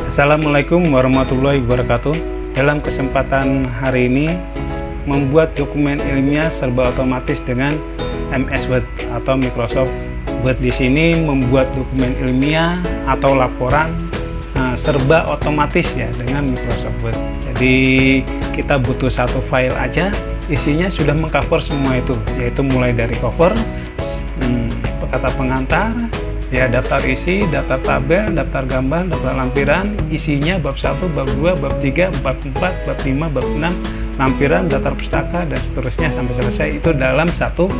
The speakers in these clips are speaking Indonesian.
Assalamualaikum warahmatullahi wabarakatuh. Dalam kesempatan hari ini, membuat dokumen ilmiah serba otomatis dengan MS Word atau Microsoft Word. Di sini membuat dokumen ilmiah atau laporan serba otomatis ya dengan Microsoft Word. Jadi kita butuh satu file aja, isinya sudah mengcover semua itu, yaitu mulai dari cover, kata pengantar, ya, daftar isi, daftar tabel, daftar gambar, daftar lampiran, isinya bab 1, bab 2, bab 3, bab 4, bab 5, bab 6, lampiran, daftar pustaka, dan seterusnya sampai selesai itu dalam satu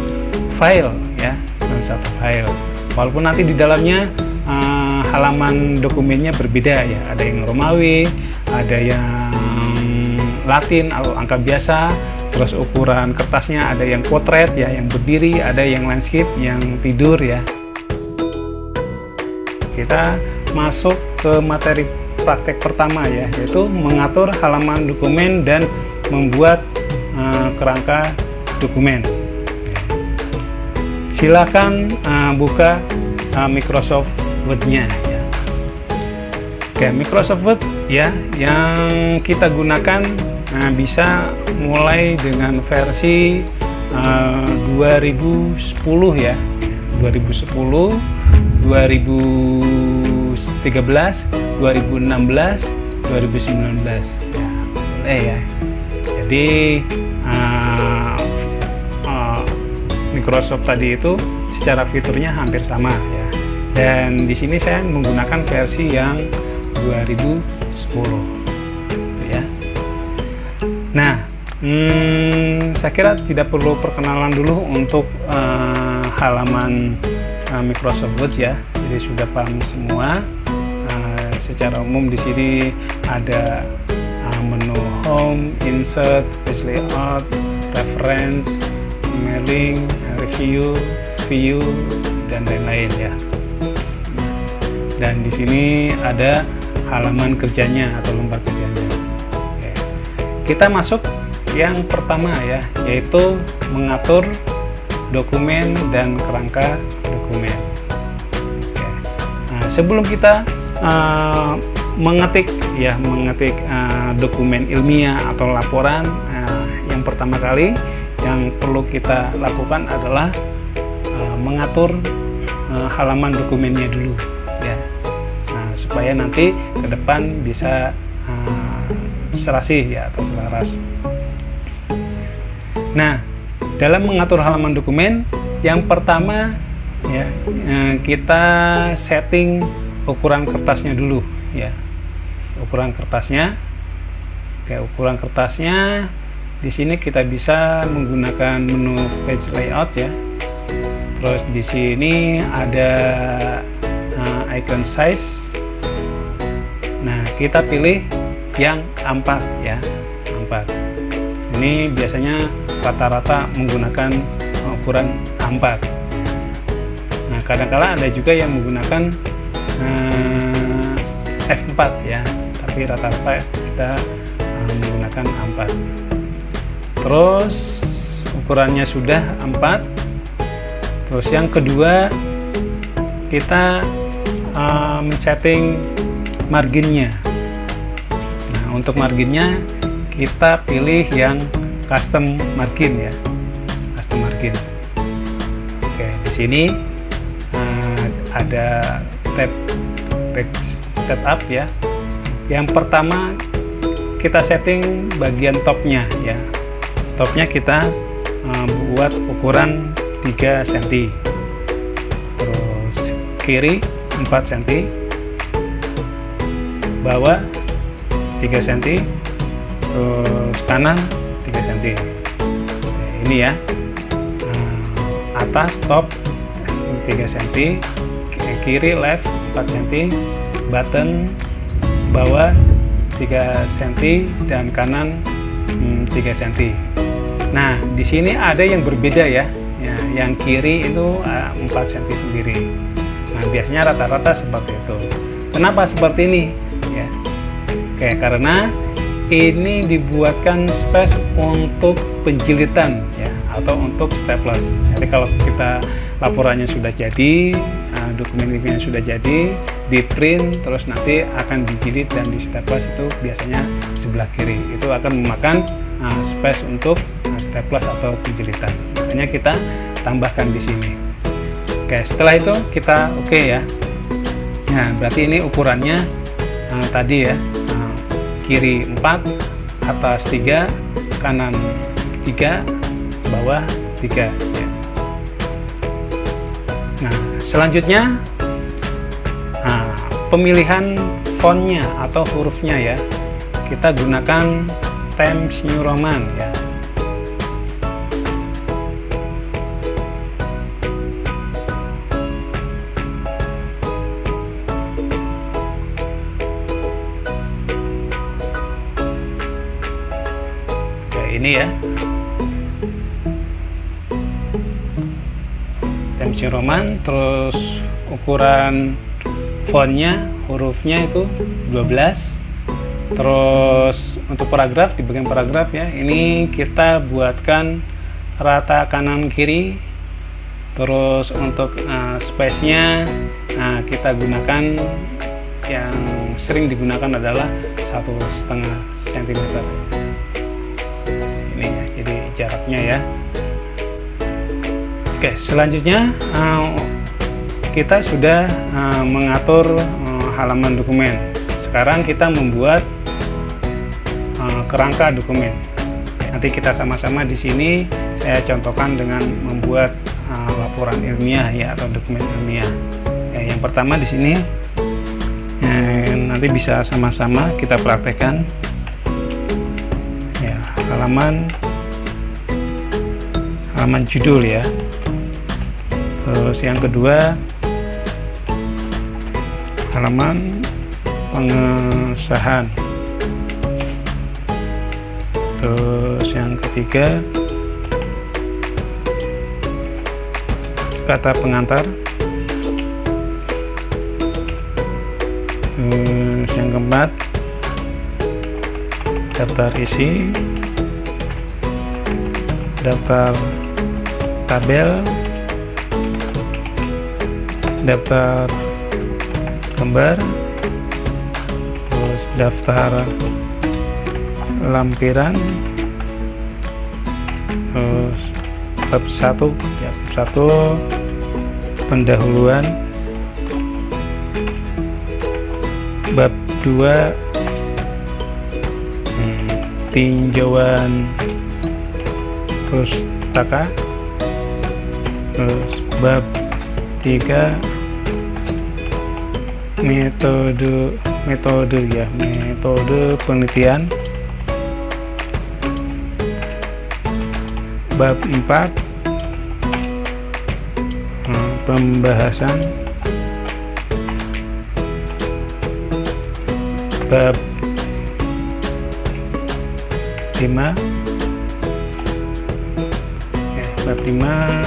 file ya, dalam satu file. Walaupun nanti di dalamnya halaman dokumennya berbeda ya, ada yang Romawi, ada yang Latin atau angka biasa, terus ukuran kertasnya ada yang potret ya, yang berdiri, ada yang landscape, yang tidur ya. Kita masuk ke materi praktek pertama ya, yaitu mengatur halaman dokumen dan membuat kerangka dokumen. Silakan buka Microsoft Word-nya ya. Oke, Microsoft Word ya yang kita gunakan bisa mulai dengan versi 2010 ya, 2010, 2013, 2016, 2019 ya, boleh ya. Jadi Microsoft tadi itu secara fiturnya hampir sama ya. Dan di sini saya menggunakan versi yang 2010 ya. Nah, saya kira tidak perlu perkenalan dulu untuk halaman Microsoft Word ya. Jadi sudah paham semua. Secara umum di sini ada menu Home, Insert, Page Layout, Reference, Mailing, Review, View, dan lain-lain ya. Dan di sini ada halaman kerjanya atau lembar kerjanya. Oke. Kita masuk yang pertama ya, yaitu mengatur dokumen dan kerangka dokumen. Oke. Nah, sebelum kita mengetik dokumen ilmiah atau laporan, yang pertama kali yang perlu kita lakukan adalah mengatur halaman dokumennya dulu ya. Nah, supaya nanti ke depan bisa serasi ya atau selaras. Nah, dalam mengatur halaman dokumen, yang pertama ya, kita setting ukuran kertasnya dulu ya. Ukuran kertasnya. Oke, ukuran kertasnya di sini kita bisa menggunakan menu page layout ya. Terus di sini ada icon size. Nah, kita pilih yang A4 ya, A4. Ini biasanya rata-rata menggunakan ukuran A4. Nah, kadang-kala ada juga yang menggunakan F4 ya, tapi rata-rata kita menggunakan A4. Terus ukurannya sudah A4. Terus yang kedua, kita men-setting marginnya. Nah, untuk marginnya kita pilih yang custom margin ya, custom margin. Oke, di sini ada tab page setup ya. Yang pertama kita setting bagian topnya ya. Topnya kita buat ukuran 3 cm, terus kiri 4 cm, bawah 3 cm, terus kanan 3 cm. Ini ya, atas top 3 cm, kiri left 4 cm, button bawah 3 cm, dan kanan 3 cm. Nah, di sini ada yang berbeda ya. Yang kiri itu 4 cm sendiri. Nah, biasanya rata-rata seperti itu. Kenapa seperti ini? Ya. Oke, karena ini dibuatkan space untuk penjilitan ya, atau untuk staples. Jadi kalau kita laporannya sudah jadi, dokumen ilmiahnya sudah jadi, di print terus nanti akan dijilid dan di staples itu biasanya sebelah kiri, itu akan memakan space untuk staples atau penjilitan, makanya kita tambahkan di sini. Oke, setelah itu kita oke ya. Nah, berarti ini ukurannya tadi ya, kiri 4, atas 3, kanan 3, bawah 3 ya. Nah, selanjutnya pemilihan fontnya atau hurufnya ya, kita gunakan Times New Roman ya. Ini ya, Times New Roman, terus ukuran fontnya, hurufnya itu 12. Terus untuk paragraf, di bagian paragraf ya, ini kita buatkan rata kanan kiri. Terus untuk space-nya kita gunakan yang sering digunakan adalah 1,5 cm. Ini ya, jadi jaraknya ya. Oke, selanjutnya kita sudah mengatur halaman dokumen. Sekarang kita membuat kerangka dokumen. Nanti kita sama-sama di sini saya contohkan dengan membuat laporan ilmiah ya, atau dokumen ilmiah. Ya, yang pertama di sini nanti bisa sama-sama kita praktekkan. Ya, halaman judul ya. Terus yang kedua halaman pengesahan. Terus yang ketiga kata pengantar. Terus yang keempat daftar isi, daftar tabel, daftar gambar, terus daftar lampiran, terus bab 1 ya, bab 1 pendahuluan, bab 2 tinjauan pustaka, terus bab 3 metode ya, metode penelitian, bab 4 pembahasan, bab 5 ya, bab 5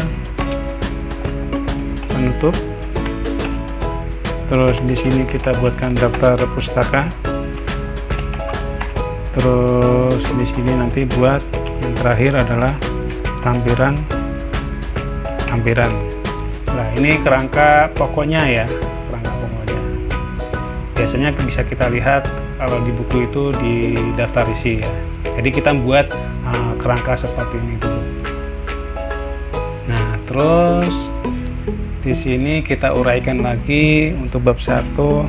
penutup. Terus di sini kita buatkan daftar pustaka. Terus di sini nanti buat yang terakhir adalah lampiran. Nah, ini kerangka pokoknya ya, kerangka pokoknya. Biasanya bisa kita lihat kalau di buku itu di daftar isi ya. Jadi kita buat kerangka seperti ini dulu. Nah, terus di sini kita uraikan lagi untuk bab 1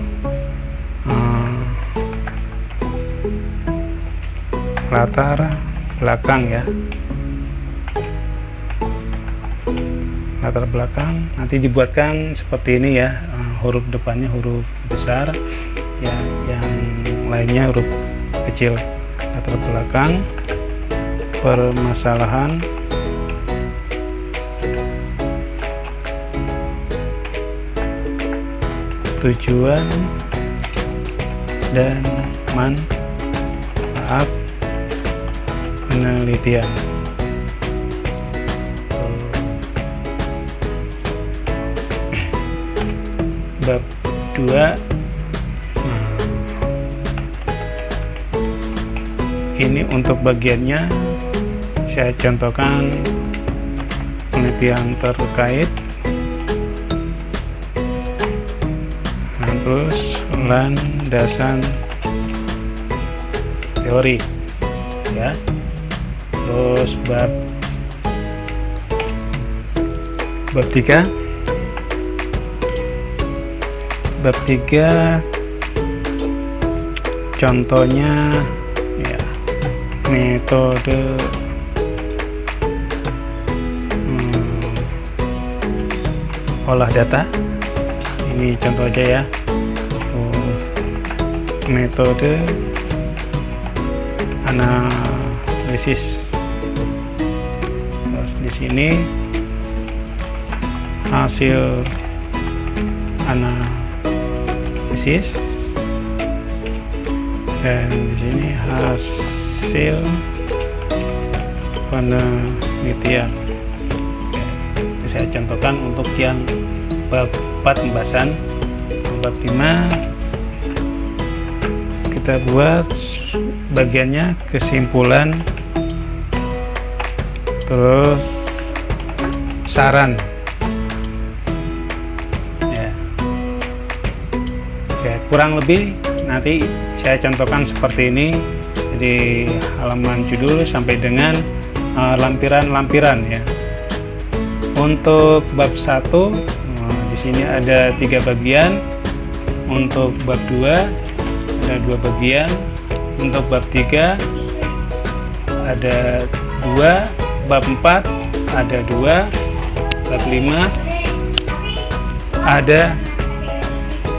latar belakang ya. Latar belakang nanti dibuatkan seperti ini ya, huruf depannya huruf besar ya, yang lainnya huruf kecil. Latar belakang, permasalahan, tujuan dan manfaat penelitian. Bab 2 ini untuk bagiannya saya contohkan penelitian terkait. terus landasan teori ya, terus bab 3 contohnya ya, metode olah data. Ini contoh aja ya. Metode analisis. Terus di sini hasil analisis, dan di sini hasil penelitian. Oke, saya contohkan untuk yang bab 4 pembahasan. Bab 5 kita buat bagiannya kesimpulan, terus saran ya. Oke, kurang lebih nanti saya contohkan seperti ini. Jadi halaman judul sampai dengan lampiran-lampiran ya. Untuk bab 1 di sini ada 3 bagian. Untuk bab 2 ada 2 bagian. Untuk bab 3 ada 2, bab 4 ada 2, bab 5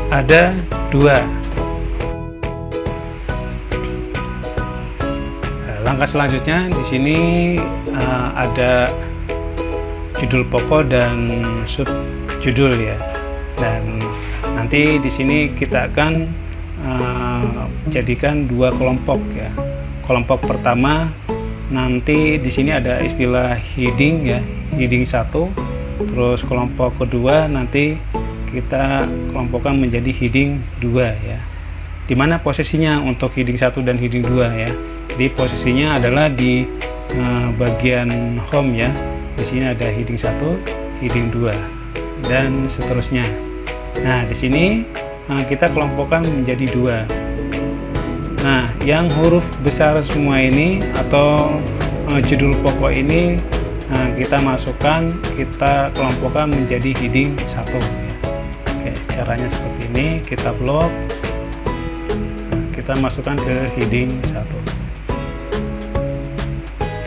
ada 2. Langkah selanjutnya di sini ada judul pokok dan sub judul ya. Dan nanti di sini kita akan jadikan 2 kelompok ya. Kelompok pertama nanti di sini ada istilah heading ya, heading 1. Terus kelompok kedua nanti kita kelompokkan menjadi heading 2 ya. Dimana posisinya untuk heading 1 dan heading 2 ya. Jadi posisinya adalah di bagian home ya. Di sini ada heading 1, heading 2 dan seterusnya. Nah, di sini kita kelompokkan menjadi 2. Nah, yang huruf besar semua ini atau judul pokok ini kita masukkan, kita kelompokkan menjadi heading 1 ya. Oke, caranya seperti ini, kita blok, kita masukkan ke heading 1.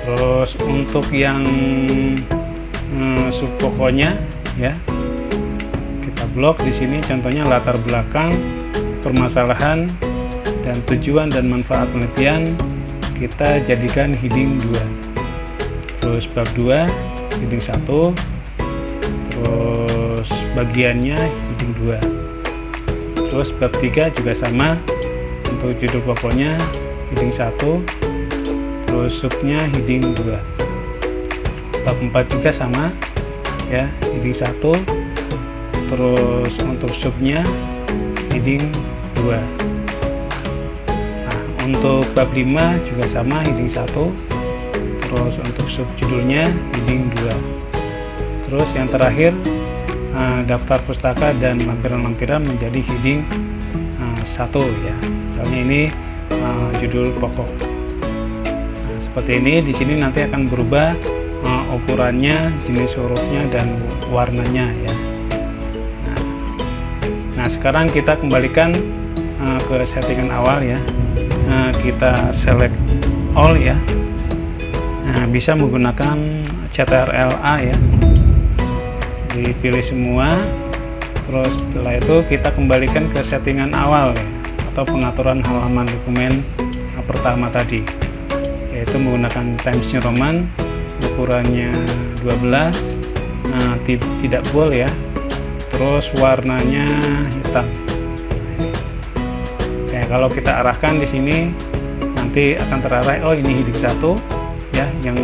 Terus untuk yang sub pokoknya ya, kita blok di sini. Contohnya latar belakang, permasalahan, dan tujuan dan manfaat penelitian kita jadikan heading 2. Terus bab 2 heading 1, terus bagiannya heading 2. Terus bab 3 juga sama, untuk judul pokoknya heading 1, terus subnya heading 2. Bab 4 juga sama ya, heading 1, terus untuk subnya heading 2. Nah, untuk bab 5 juga sama, heading 1, terus untuk sub judulnya heading 2. Terus yang terakhir daftar pustaka dan lampiran-lampiran menjadi heading 1 ya. Misalnya ini judul pokok. Seperti ini. Di sini nanti akan berubah ukurannya, jenis hurufnya, dan warnanya ya. Nah, sekarang kita kembalikan ke settingan awal ya. Kita select all ya. Nah, bisa menggunakan CTRL-A ya. Dipilih semua. Terus setelah itu kita kembalikan ke settingan awal ya, atau pengaturan halaman dokumen pertama tadi, yaitu menggunakan Times New Roman, ukurannya 12, tidak bold ya, terus warnanya hitam. Oke, kalau kita arahkan di sini nanti akan terarah, oh ini heading 1 ya, yang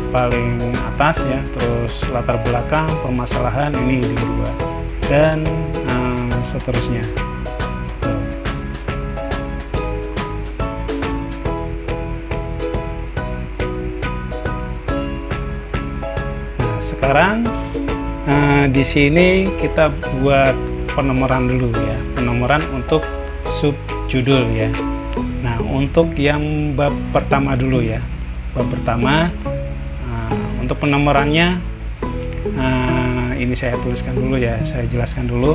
paling atas ya, terus latar belakang, permasalahan ini heading 2, dan seterusnya. Sekarang di sini kita buat penomoran dulu ya, penomoran untuk subjudul ya. Nah, untuk yang bab pertama dulu ya, bab pertama untuk penomorannya ini saya tuliskan dulu ya, saya jelaskan dulu.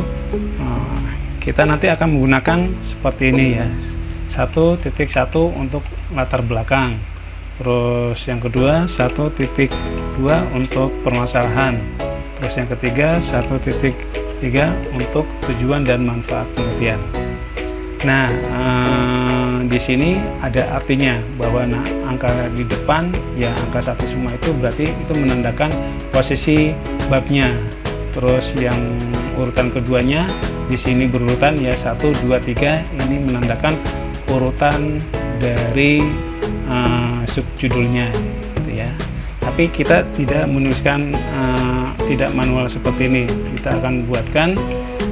Kita nanti akan menggunakan seperti ini ya, 1.1 untuk latar belakang, terus yang kedua 1.2 untuk permasalahan, terus yang ketiga 1.3 untuk tujuan dan manfaat penelitian. Nah, di sini ada artinya bahwa angka di depan ya, angka 1 semua itu berarti itu menandakan posisi babnya. Terus yang urutan keduanya di sini berurutan ya, 1, 2, 3 ini menandakan urutan dari subjudulnya gitu ya. Tapi kita tidak menuliskan tidak manual seperti ini, kita akan buatkan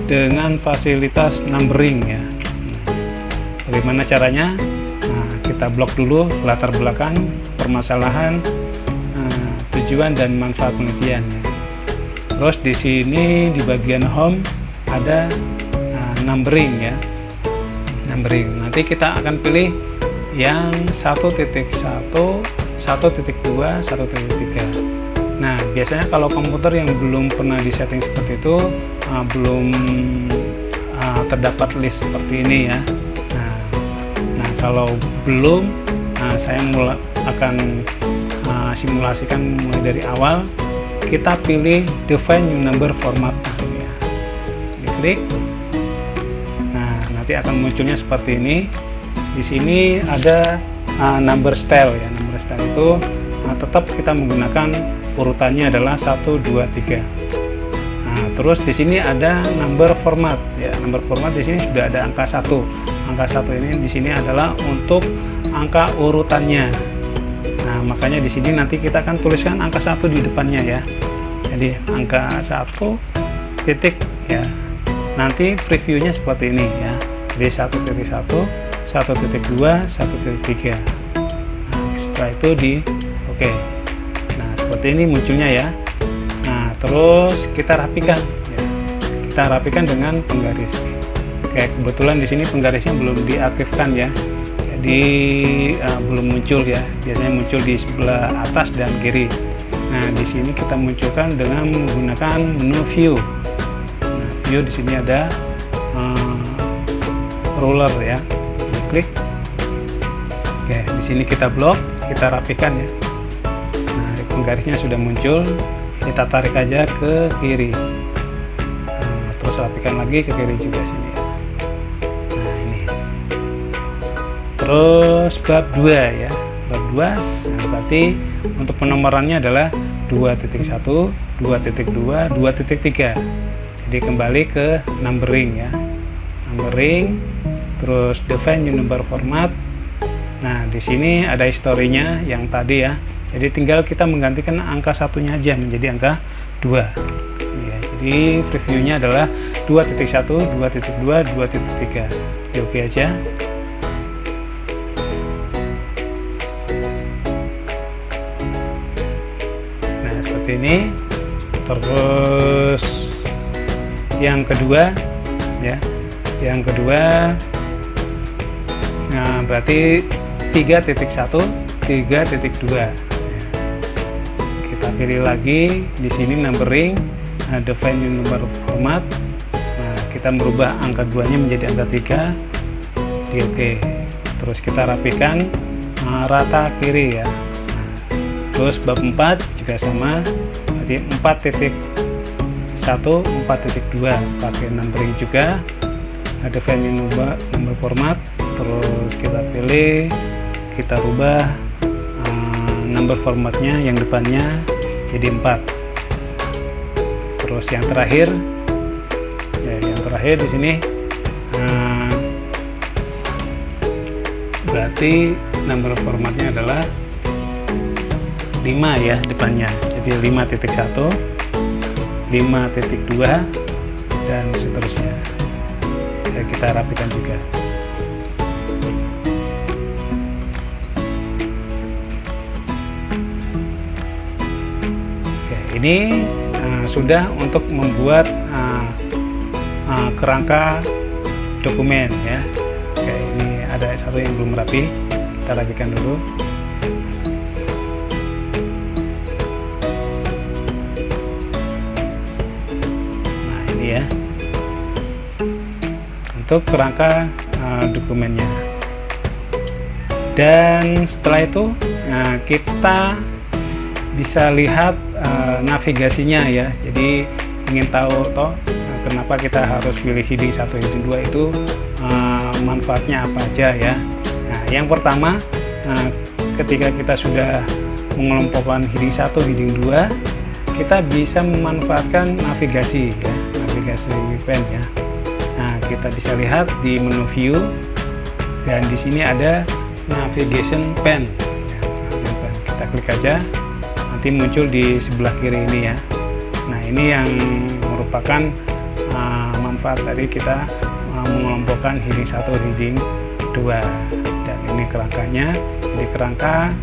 dengan fasilitas numbering ya. Bagaimana caranya? Nah, kita blok dulu latar belakang, permasalahan, tujuan dan manfaat penelitian ya. Terus di sini di bagian home ada numbering ya, numbering. Nanti kita akan pilih yang 1.1, 1.2, 1.3. Nah, biasanya kalau komputer yang belum pernah disetting seperti itu, belum terdapat list seperti ini ya. Nah, kalau belum, saya akan simulasikan mulai dari awal. Kita pilih define new number format ya. Diklik. Nah, nanti akan munculnya seperti ini. Di sini ada number style ya. Number style itu tetap kita menggunakan urutannya adalah 1, 2, 3. Nah, terus di sini ada number format ya. Number format di sini sudah ada angka 1. Angka 1 ini di sini adalah untuk angka urutannya. Nah, makanya di sini nanti kita akan tuliskan angka 1 di depannya ya. Jadi angka 1 titik ya. Nanti previewnya seperti ini ya. Jadi 1.1, 1.2, 1.3. Nah, setelah itu di oke. Nah, seperti ini munculnya ya. Nah, terus kita rapikan ya. Kita rapikan dengan penggaris. Oke, kebetulan di sini penggarisnya belum diaktifkan ya. Jadi belum muncul ya. Biasanya muncul di sebelah atas dan kiri. Nah, di sini kita munculkan dengan menggunakan menu view. Nah, view di sini ada ruler ya. Klik. Oke, di sini kita blok, kita rapikan ya. Nah, penggarisnya sudah muncul. Kita tarik aja ke kiri. Nah, terus rapikan lagi ke kiri juga sini. Nah, ini. Terus bab 2 ya. Bab 2, nah, berarti untuk penomorannya adalah 2.1, 2.2, 2.3. Jadi kembali ke numbering ya. Numbering, terus define new number format. Nah, di sini ada historinya yang tadi ya. Jadi tinggal kita menggantikan angka satunya aja menjadi angka 2. Ya, jadi previewnya adalah 2.1, 2.2, 2.3. Oke aja. Nah, seperti ini. Terus yang kedua ya. Yang kedua, nah berarti 3.1, 3.2. Kita pilih lagi di sini numbering, define new number format. Nah, kita merubah angka 2-nya menjadi angka 3. Di oke. Terus kita rapikan rata kiri ya. Terus bab 4 juga sama. Berarti 4.1, 4.2 pakai numbering juga. Ada define number format, terus kita pilih, kita rubah number formatnya yang depannya jadi 4. Terus yang terakhir ya, yang terakhir di sini berarti number formatnya adalah 5 ya depannya, jadi 5.1, 5.2 dan seterusnya. Ya, kita rapikan juga. Oke, ini sudah untuk membuat kerangka dokumen ya. Oke, ini ada satu yang belum rapi, kita rapikan dulu. Nah ini ya, untuk kerangka dokumennya. Dan setelah itu kita bisa lihat navigasinya ya. Jadi ingin tahu kenapa kita harus pilih heading 1, heading 2 itu manfaatnya apa aja ya. Nah, yang pertama, ketika kita sudah mengelompokkan heading 1, heading 2, kita bisa memanfaatkan navigasi ya, navigasi pen ya. Nah, kita bisa lihat di menu view, dan di sini ada navigation pen. Kita klik aja, nanti muncul di sebelah kiri ini ya. Nah, ini yang merupakan manfaat dari kita mengelompokkan heading 1, heading 2. Dan ini kerangkanya. Jadi kerangka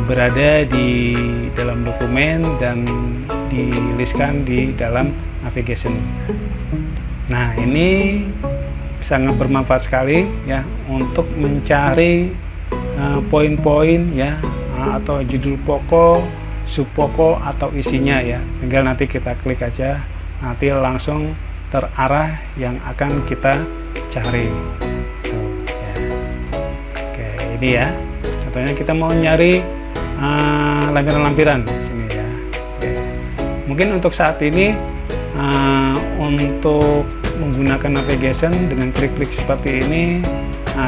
berada di dalam dokumen dan dilistkan di dalam navigation. Nah, ini sangat bermanfaat sekali ya untuk mencari poin-poin ya, atau judul pokok, sub pokok atau isinya ya. Tinggal nanti kita klik aja, nanti langsung terarah yang akan kita cari. Tuh, ya. Oke, ini ya. Contohnya kita mau nyari lampiran-lampiran di sini ya. Oke. Mungkin untuk saat ini untuk menggunakan navigation dengan klik-klik seperti ini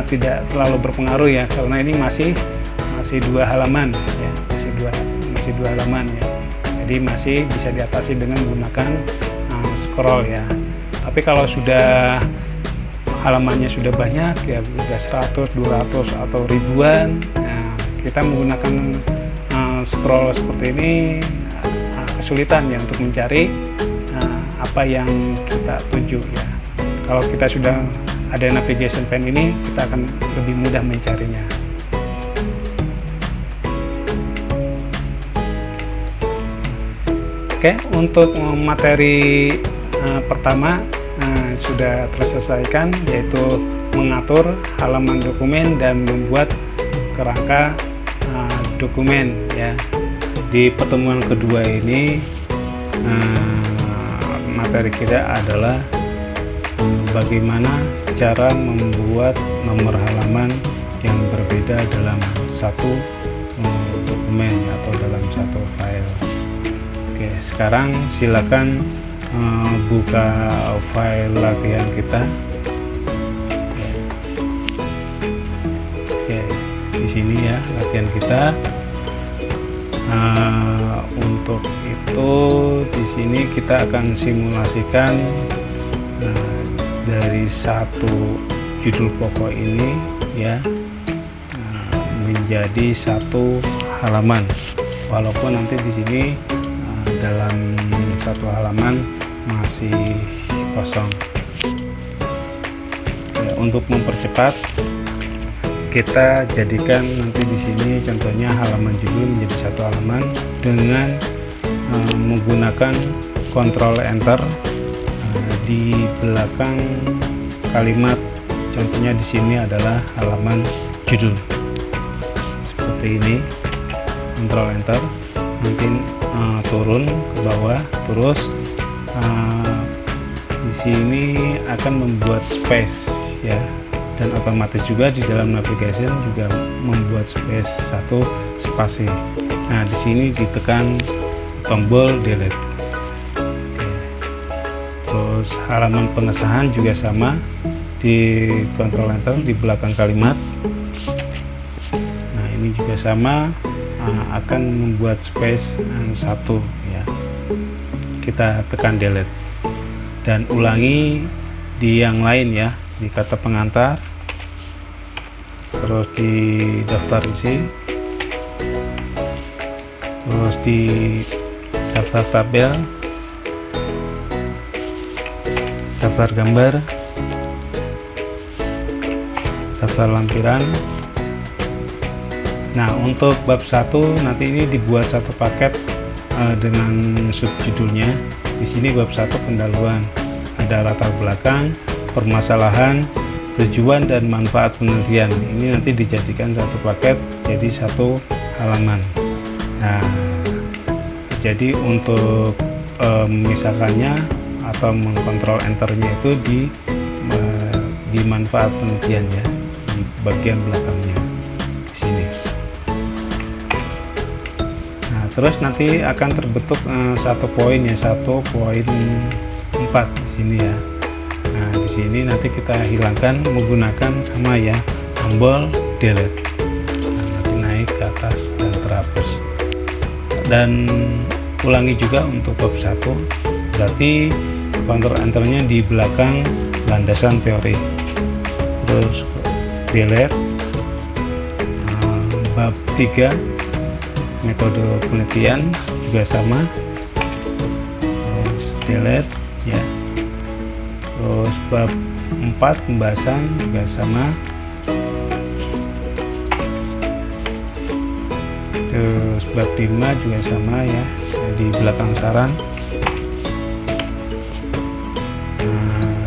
tidak terlalu berpengaruh ya, karena ini masih 2 halaman ya, masih dua halaman ya. Jadi masih bisa diatasi dengan menggunakan scroll ya. Tapi kalau sudah halamannya sudah banyak ya, sudah 100, 200 atau ribuan, nah, kita menggunakan scroll seperti ini kesulitan ya untuk mencari apa yang kita tuju ya. Kalau kita sudah ada navigation pen ini, kita akan lebih mudah mencarinya. Oke, untuk materi pertama sudah terselesaikan, yaitu mengatur halaman dokumen dan membuat kerangka dokumen ya. Di pertemuan kedua ini materi kita adalah bagaimana cara membuat nomor halaman yang berbeda dalam satu dokumen atau dalam satu file. Oke, sekarang silakan buka file latihan kita. Oke, di sini ya latihan kita. Untuk itu di sini kita akan simulasikan dari satu judul pokok ini ya menjadi satu halaman, walaupun nanti di sini dalam satu halaman masih kosong ya. Untuk mempercepat, kita jadikan nanti di sini contohnya halaman judul menjadi satu halaman dengan menggunakan Ctrl Enter di belakang kalimat. Contohnya di sini adalah halaman judul seperti ini. Ctrl Enter, nanti turun ke bawah, terus di sini akan membuat space ya. Dan otomatis juga di dalam navigation juga membuat space satu spasi. Nah, di sini ditekan tombol delete. Oke. Terus halaman pengesahan juga sama, di Ctrl Enter di belakang kalimat. Nah, ini juga sama, akan membuat space satu ya. Kita tekan delete dan ulangi di yang lain ya. Di kata pengantar, terus di daftar isi, terus di daftar tabel, daftar gambar, daftar lampiran. Nah, untuk bab 1 nanti ini dibuat satu paket dengan subjudulnya. Di sini bab 1 pendahuluan. ada latar belakang, permasalahan, tujuan dan manfaat penelitian. Ini nanti dijadikan satu paket jadi satu halaman. Nah, jadi untuk memisahkannya atau mengkontrol enternya itu di manfaat penelitian ya, di bagian belakangnya di sini. Nah, terus nanti akan terbentuk satu poin ya, 1.4 di sini ya. Nah, di sini nanti kita hilangkan menggunakan sama ya, tombol delete. Nah, nanti naik ke atas dan terhapus. Dan ulangi juga untuk bab 1, berarti kontrol enternya di belakang landasan teori. Terus delete. Bab 3 metode penelitian juga sama, terus delete ya. Terus bab 4 pembahasan juga sama, terus bab 5 juga sama ya, di belakang saran.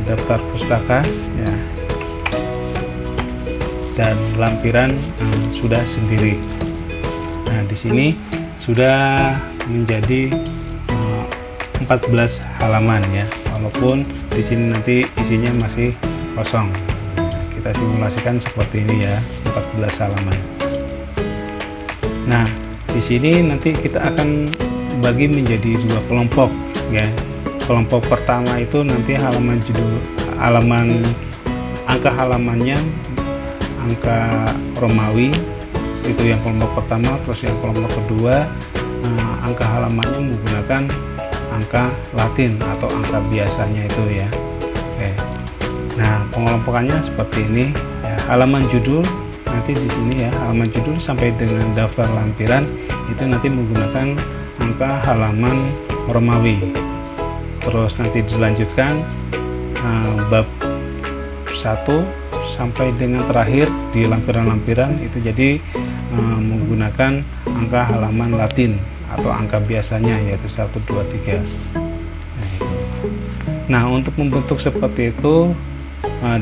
Daftar pustaka ya, dan lampiran sudah sendiri. Nah, di sini sudah menjadi 14 halaman ya, walaupun di sini nanti isinya masih kosong. Kita simulasikan seperti ini ya, 14 halaman. Nah, di sini nanti kita akan bagi menjadi 2 kelompok ya. Kelompok pertama itu nanti halaman judul, angka halamannya angka Romawi, itu yang kelompok pertama. Terus yang kelompok kedua angka halamannya menggunakan angka Latin atau angka biasanya itu ya. Oke. Nah, pengelompokannya seperti ini ya. Halaman judul nanti di sini ya, halaman judul sampai dengan daftar lampiran itu nanti menggunakan angka halaman Romawi. Terus nanti dilanjutkan bab 1 sampai dengan terakhir di lampiran-lampiran itu jadi menggunakan angka halaman Latin atau angka biasanya, yaitu 1, 2, 3. Nah, untuk membentuk seperti itu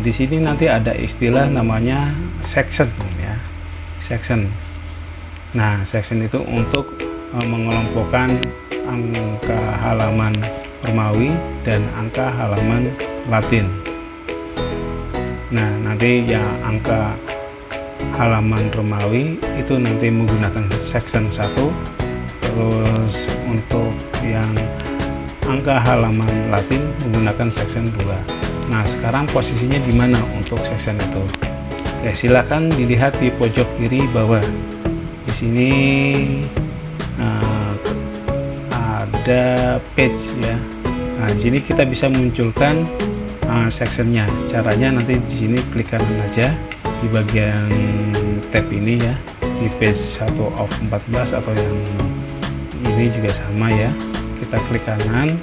di sini nanti ada istilah namanya section ya, section. Nah, section itu untuk mengelompokkan angka halaman Romawi dan angka halaman Latin. Nah, nanti yang angka halaman Romawi itu nanti menggunakan section 1, terus untuk yang angka halaman Latin menggunakan section 2. Nah, sekarang posisinya di mana untuk section itu? Oke, silakan dilihat di pojok kiri bawah. Di sini ada page ya. Nah, di sini kita bisa munculkan sectionnya. Caranya nanti di sini klik kanan aja di bagian tab ini ya, di page 1 of 14 atau yang ini juga sama ya. Kita klik kanan.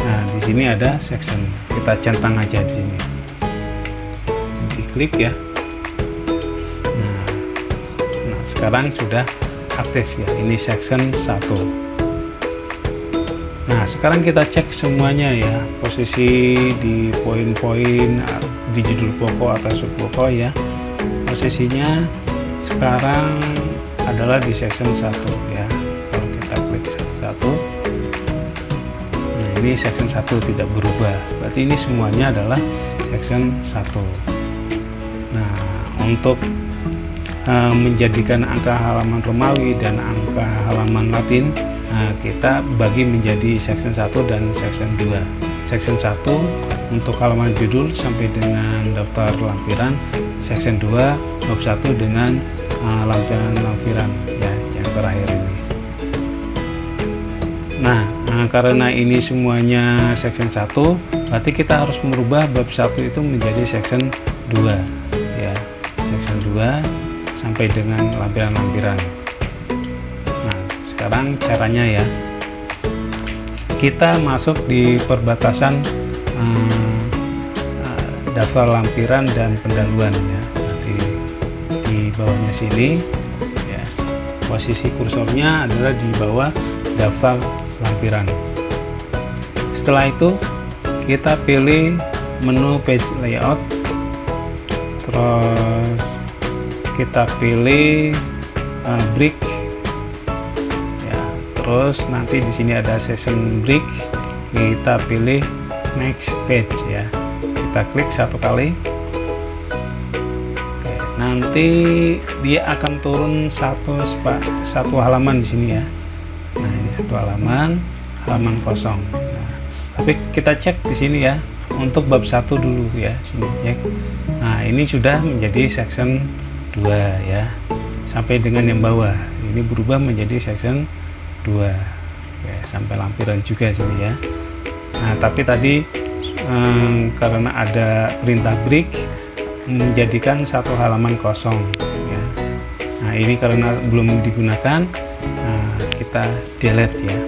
Nah, di sini ada section. Kita centang aja di sini. Diklik ya. Nah, sekarang sudah aktif ya. Ini section 1. Nah, sekarang kita cek semuanya ya, posisi di poin-poin di judul pokok atau subpokok ya. Posisinya sekarang adalah di section 1 ya. Kalau kita klik 1, nah ini section 1 tidak berubah, berarti ini semuanya adalah section 1. Nah, untuk menjadikan angka halaman Romawi dan angka halaman Latin, kita bagi menjadi section 1 dan section 2. Section 1 untuk halaman judul sampai dengan daftar lampiran, section 2 bab 1 dengan lampiran-lampiran ya, yang terakhir ini. Nah, karena ini semuanya section 1, berarti kita harus merubah bab 1 itu menjadi section 2 ya. Section 2 sampai dengan lampiran-lampiran. Nah, sekarang caranya ya, kita masuk di perbatasan daftar lampiran dan pendahuluan ya. Nanti di bawahnya sini ya, posisi kursornya adalah di bawah daftar lampiran. Setelah itu kita pilih menu page layout, terus kita pilih break ya, terus nanti di sini ada session break, kita pilih next page ya, kita klik satu kali. Oke, nanti dia akan turun satu halaman di sini ya. Nah, ini satu halaman kosong. Nah, tapi kita cek di sini ya untuk bab 1 dulu ya, sini cek. Nah, ini sudah menjadi section 2 ya, sampai dengan yang bawah ini berubah menjadi section 2 ya, sampai lampiran juga sini ya. Nah, tapi tadi karena ada perintah break menjadikan satu halaman kosong ya. Nah, ini karena belum digunakan, kita delete ya.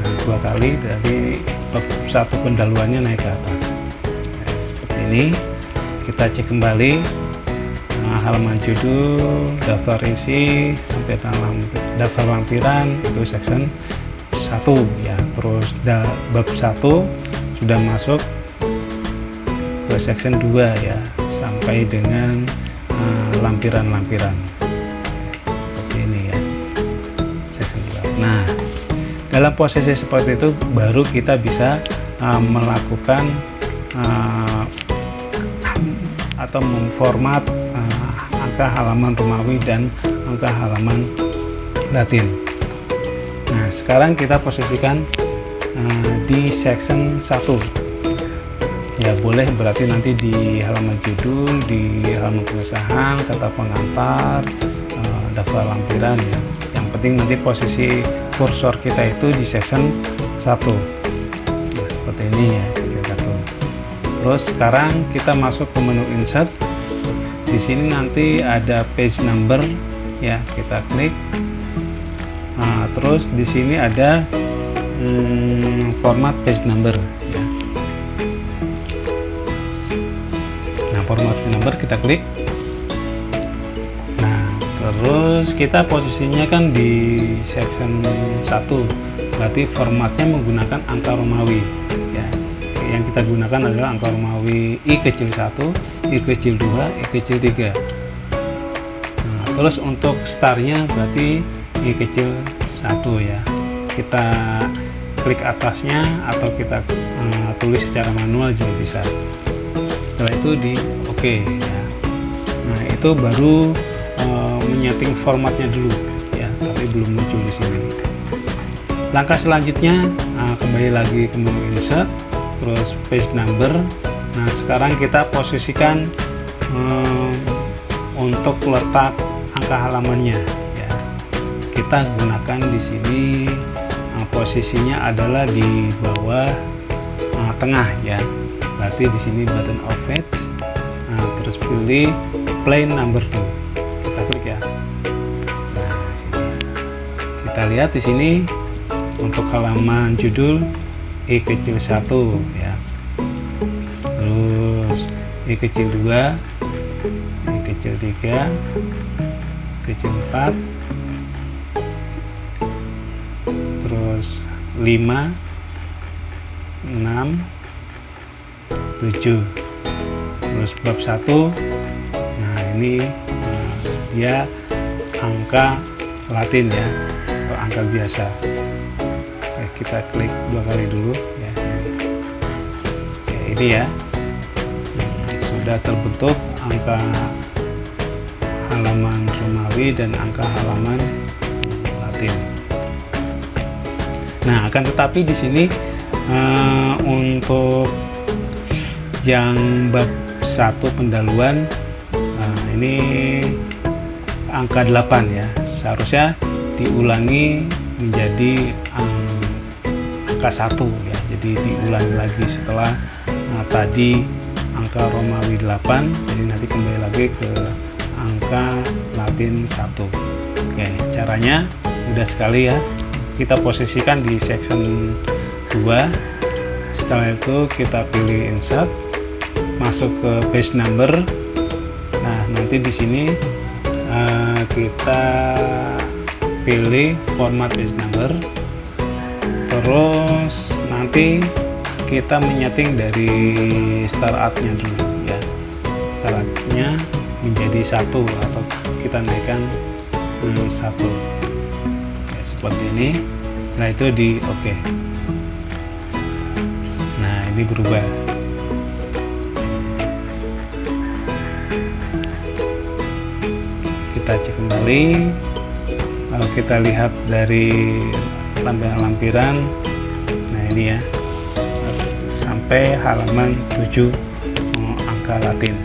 Nah, 2 kali dari bab 1 pendahuluannya naik ke atas ya, seperti ini. Kita cek kembali halaman judul, daftar isi, sampai daftar lampiran itu section 1 ya. Terus bab 1 sudah masuk ke section 2 ya, sampai dengan lampiran-lampiran seperti ini ya, section 2. Nah, dalam posisi seperti itu baru kita bisa melakukan atau memformat angka halaman Romawi dan angka halaman Latin. Nah, sekarang kita posisikan di section 1 ya, boleh berarti nanti di halaman judul, di halaman pengesahan, kata pengantar, daftar lampiran ya. Yang penting nanti posisi kursor kita itu di section 1 nah, seperti ini ya, section 1. Terus sekarang kita masuk ke menu insert. Di sini nanti ada page number ya, kita klik. Nah, terus di sini ada format page number ya. Nah, format page number kita klik. Nah, terus kita posisinya kan di section 1, berarti formatnya menggunakan angka Romawi ya. Yang kita gunakan adalah angka Romawi I kecil 1, I kecil 2, I kecil 3. Nah, terus untuk startnya berarti I kecil 1 ya. Kita klik atasnya atau kita tulis secara manual juga bisa. Setelah itu di OK ya. Nah, itu baru menyeting formatnya dulu ya, tapi belum muncul di sini. Langkah selanjutnya kembali lagi ke menu insert, terus page number. Nah, sekarang kita posisikan untuk letak angka halamannya ya. Kita gunakan di sini posisinya adalah di bawah tengah ya. Berarti di sini button of page. Nah, terus pilih plain number 2. Kita klik ya. Nah, kita lihat di sini untuk halaman judul I kecil 1 ya. Terus I kecil 2, I kecil 3, kecil 4, terus 5, 6, 7. Terus bab 1. Nah, ini dia angka Latin ya, atau angka biasa. Oke, kita klik 2 kali dulu ya. Oke, ini ya. Sudah terbentuk angka halaman Romawi dan angka halaman Latin. Nah, akan tetapi di sini untuk yang bab 1 pendahuluan ini angka 8 ya, seharusnya diulangi menjadi angka 1 ya. Jadi diulangi lagi setelah tadi angka Romawi 8, jadi nanti kembali lagi ke angka Latin 1. Oke, caranya mudah sekali ya. Kita posisikan di section 2. Setelah itu kita pilih insert, masuk ke page number. Nah, nanti di sini kita pilih format page number. Terus nanti kita menyeting dari startnya dulu ya. Startnya menjadi 1 atau kita naikkan 1 ya, seperti ini. Setelah itu di oke. Nah, ini berubah. Kita cek kembali. Kalau kita lihat dari lampiran, nah ini ya, sampai halaman 7 angka Latin.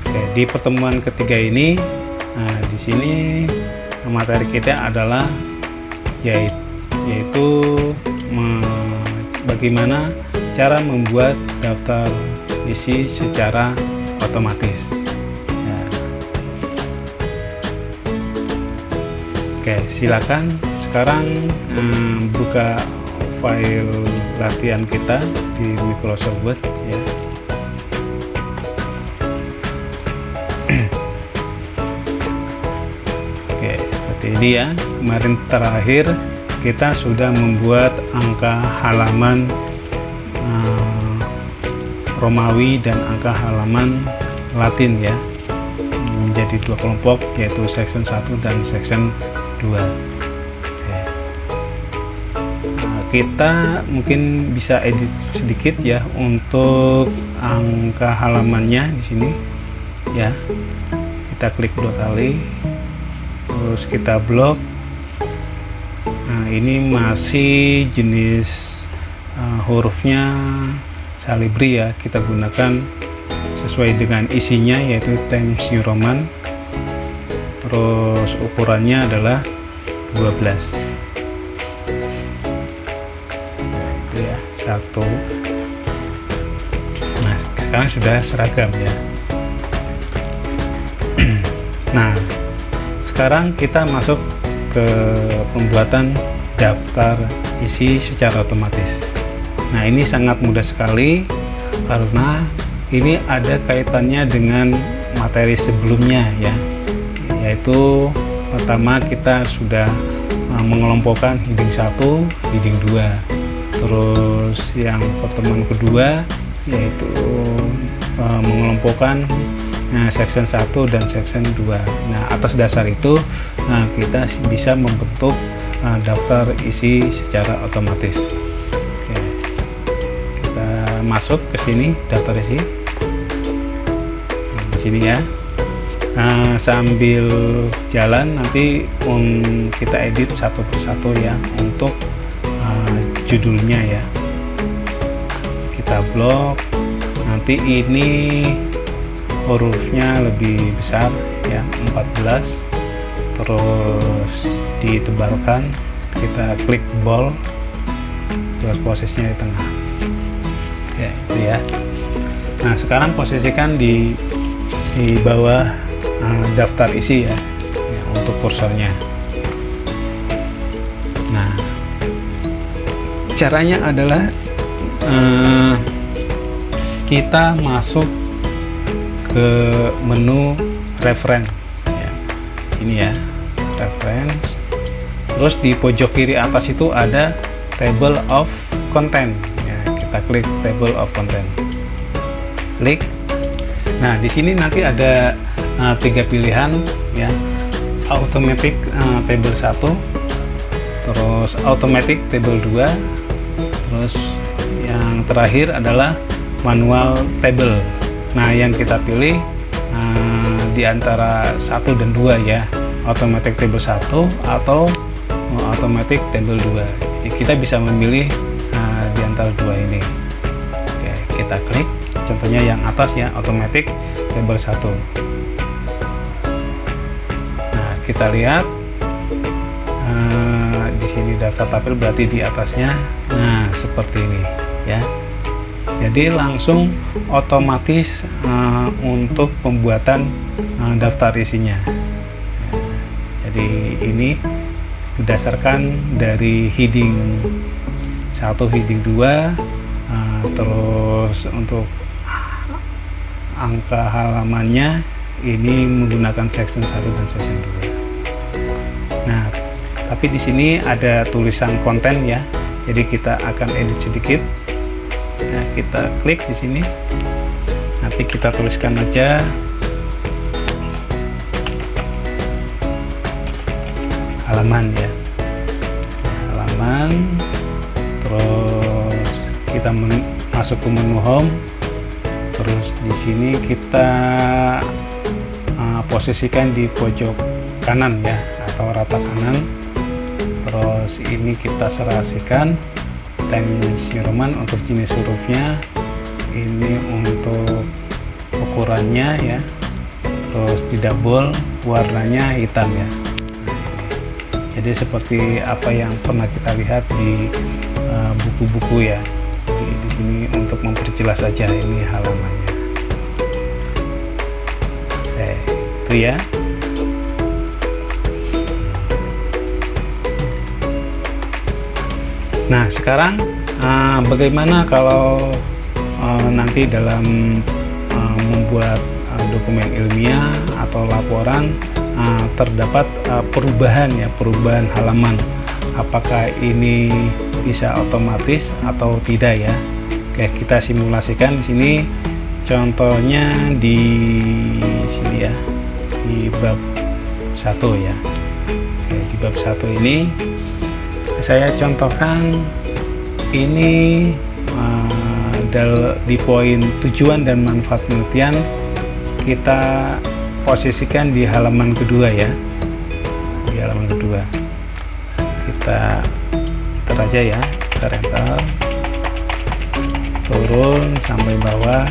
Oke, di pertemuan ketiga ini, nah di sini materi kita adalah yaitu bagaimana cara membuat daftar isi secara otomatis. Ya. Oke, silakan sekarang buka file latihan kita di Microsoft Word ya. Oke, seperti ini ya. Kemarin terakhir kita sudah membuat angka halaman Romawi dan angka halaman Latin ya, menjadi 2 kelompok, yaitu section 1 dan section 2. Kita mungkin bisa edit sedikit ya untuk angka halamannya di sini ya. Kita klik 2 kali, terus kita blok. Nah, ini masih jenis hurufnya Calibri ya, kita gunakan sesuai dengan isinya, yaitu Times New Roman. Terus ukurannya adalah 12. Nah, itu ya, 1. Nah, sekarang sudah seragam ya. Nah, sekarang kita masuk ke pembuatan daftar isi secara otomatis. Nah, ini sangat mudah sekali karena ini ada kaitannya dengan materi sebelumnya ya, yaitu pertama kita sudah mengelompokkan heading 1, heading 2. Terus yang pertemuan kedua yaitu mengelompokkan section 1 dan section 2. Nah, atas dasar itu kita bisa membentuk daftar isi secara otomatis. Masuk ke sini daftar isi di sini ya. Sambil jalan nanti kita edit satu persatu ya untuk judulnya ya. Kita blok, nanti ini hurufnya lebih besar ya, 14, terus ditebalkan, kita klik bold, terus posisinya di tengah ya, itu ya. Nah, sekarang posisikan di bawah daftar isi ya, untuk kursornya. Nah, caranya adalah kita masuk ke menu reference ya. Ini ya, reference. Terus di pojok kiri atas itu ada table of content. Kita klik table of content, klik. Nah, di sini nanti ada 3 pilihan ya, automatic table 1, terus automatic table 2, terus yang terakhir adalah manual table. Nah, yang kita pilih di antara 1 dan 2 ya, automatic table 1 atau automatic table 2. Jadi kita bisa memilih di antara 2 ini. Oke, kita klik contohnya yang atas ya, automatic table 1. Nah, kita lihat di sini daftar tabel, berarti di atasnya nah seperti ini ya. Jadi langsung otomatis untuk pembuatan daftar isinya. Jadi ini berdasarkan dari heading 1, heading 2, terus untuk angka halamannya ini menggunakan section 1 dan section 2. Nah, Tapi di sini ada tulisan konten ya, jadi kita akan edit sedikit. Nah, kita klik di sini, nanti kita tuliskan aja halaman ya, halaman. Terus kita masuk ke menu home. Terus di sini kita posisikan di pojok kanan ya, atau rata kanan. Terus ini kita serasikan Times New Roman untuk jenis hurufnya, ini untuk ukurannya ya, terus di double, warnanya hitam ya. Jadi seperti apa yang pernah kita lihat di buku-buku ya. Jadi di sini untuk memperjelas saja ini halamannya. Itu ya. Nah, sekarang bagaimana kalau nanti dalam membuat dokumen ilmiah atau laporan terdapat perubahan ya, perubahan halaman. Apakah ini bisa otomatis atau tidak ya? Oke, kita simulasikan di sini. Contohnya di sini ya, di bab 1 ya. Oke, di bab 1 ini saya contohkan ini di poin tujuan dan manfaat penelitian, kita posisikan di halaman kedua ya, di halaman kedua. Kita enter aja ya, kita enter turun sampai bawah.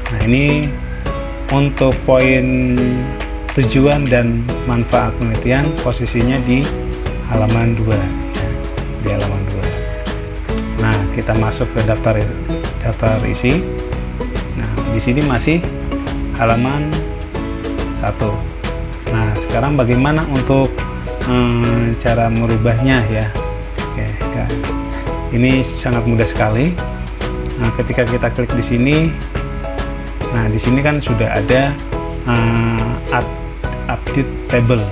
Nah, ini untuk poin tujuan dan manfaat penelitian, posisinya di halaman 2 ya, di halaman 2. Nah, kita masuk ke daftar isi. Nah, di sini masih halaman 1. Nah, sekarang bagaimana untuk cara merubahnya ya? Oke, kan. Ini sangat mudah sekali. Nah, ketika kita klik di sini, nah di sini kan sudah ada update table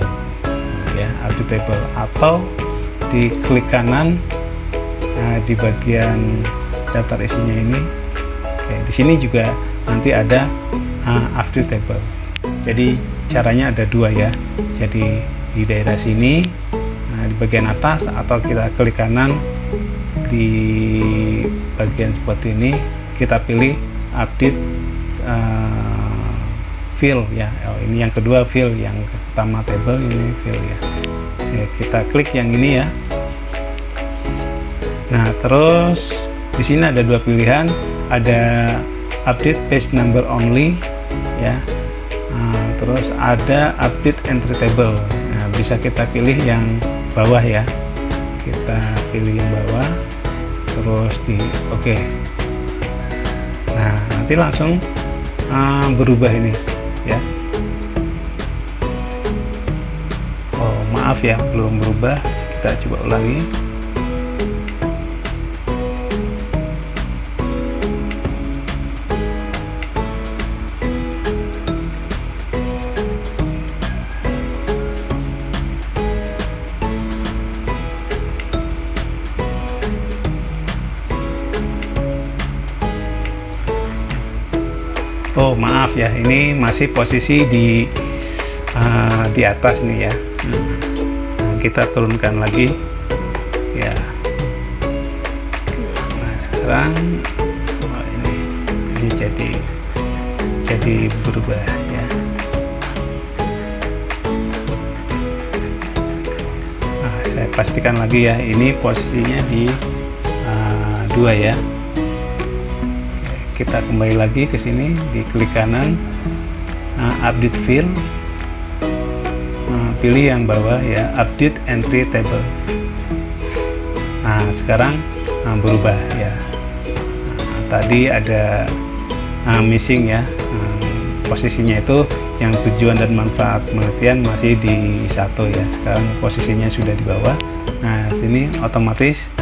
ya, update table, atau di klik kanan di bagian daftar isinya ini. Oke, di sini juga nanti ada update table. Jadi caranya ada dua ya. Jadi di daerah sini di bagian atas, atau kita klik kanan di bagian seperti ini, kita pilih update fill ya. Ini yang kedua fill, yang pertama table, ini fill ya. Oke, kita klik yang ini ya. Nah, terus di sini ada dua pilihan, ada update page number only ya. Terus ada update entry table. Nah, bisa kita pilih yang bawah ya. Kita pilih yang bawah, terus di oke. Nah, nanti langsung berubah ini ya. Oh, maaf ya, belum berubah. Kita coba ulangi. Oh, maaf ya, ini masih posisi di atas nih ya. Nah, kita turunkan lagi ya. Nah, sekarang ini jadi berubah ya. Nah, saya pastikan lagi ya, ini posisinya di 2 ya. Kita kembali lagi ke sini, di klik kanan, update fill, pilih yang bawah ya, update entry table. Nah, sekarang berubah ya. Nah, tadi ada missing ya, posisinya itu yang tujuan dan manfaat penelitian masih di 1 ya. Sekarang posisinya sudah di bawah. Nah, sini otomatis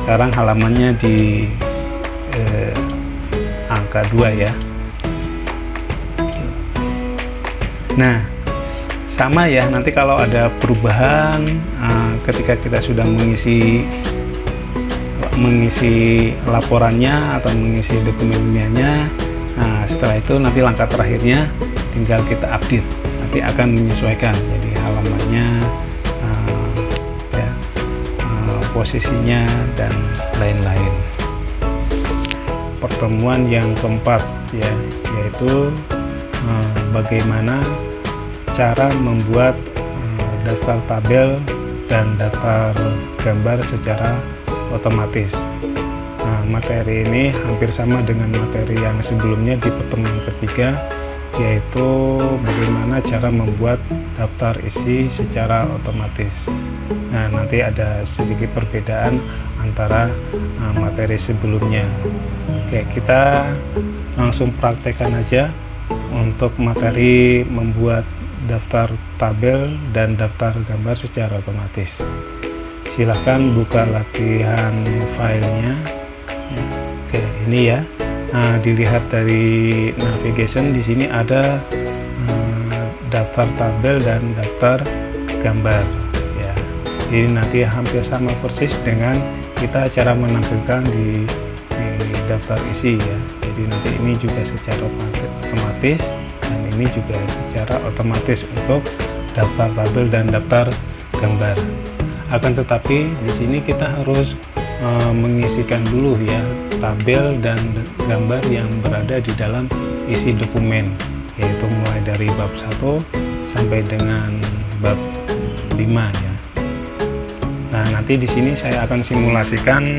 sekarang halamannya di angka 2 ya. Nah, sama ya, nanti kalau ada perubahan ketika kita sudah mengisi laporannya atau mengisi dokumennya, nah setelah itu nanti langkah terakhirnya tinggal kita update, nanti akan menyesuaikan jadi halamannya, posisinya dan lain-lain. Pertemuan yang keempat ya, yaitu bagaimana cara membuat daftar tabel dan daftar gambar secara otomatis. Nah, materi ini hampir sama dengan materi yang sebelumnya di pertemuan ketiga, yaitu bagaimana cara membuat daftar isi secara otomatis. Nah, nanti ada sedikit perbedaan antara materi sebelumnya. Oke, kita langsung praktekkan aja untuk materi membuat daftar tabel dan daftar gambar secara otomatis. Silahkan buka latihan filenya ya. Oke, ini ya. Nah, dilihat dari navigation di sini ada daftar tabel dan daftar gambar ya. Jadi nanti hampir sama persis dengan kita cara menampilkan di daftar isi ya. Jadi nanti ini juga secara otomatis dan ini juga secara otomatis untuk daftar tabel dan daftar gambar. Akan tetapi di sini kita harus mengisikan dulu ya tabel dan gambar yang berada di dalam isi dokumen, yaitu mulai dari bab 1 sampai dengan bab 5 ya. Nah, nanti di sini saya akan simulasikan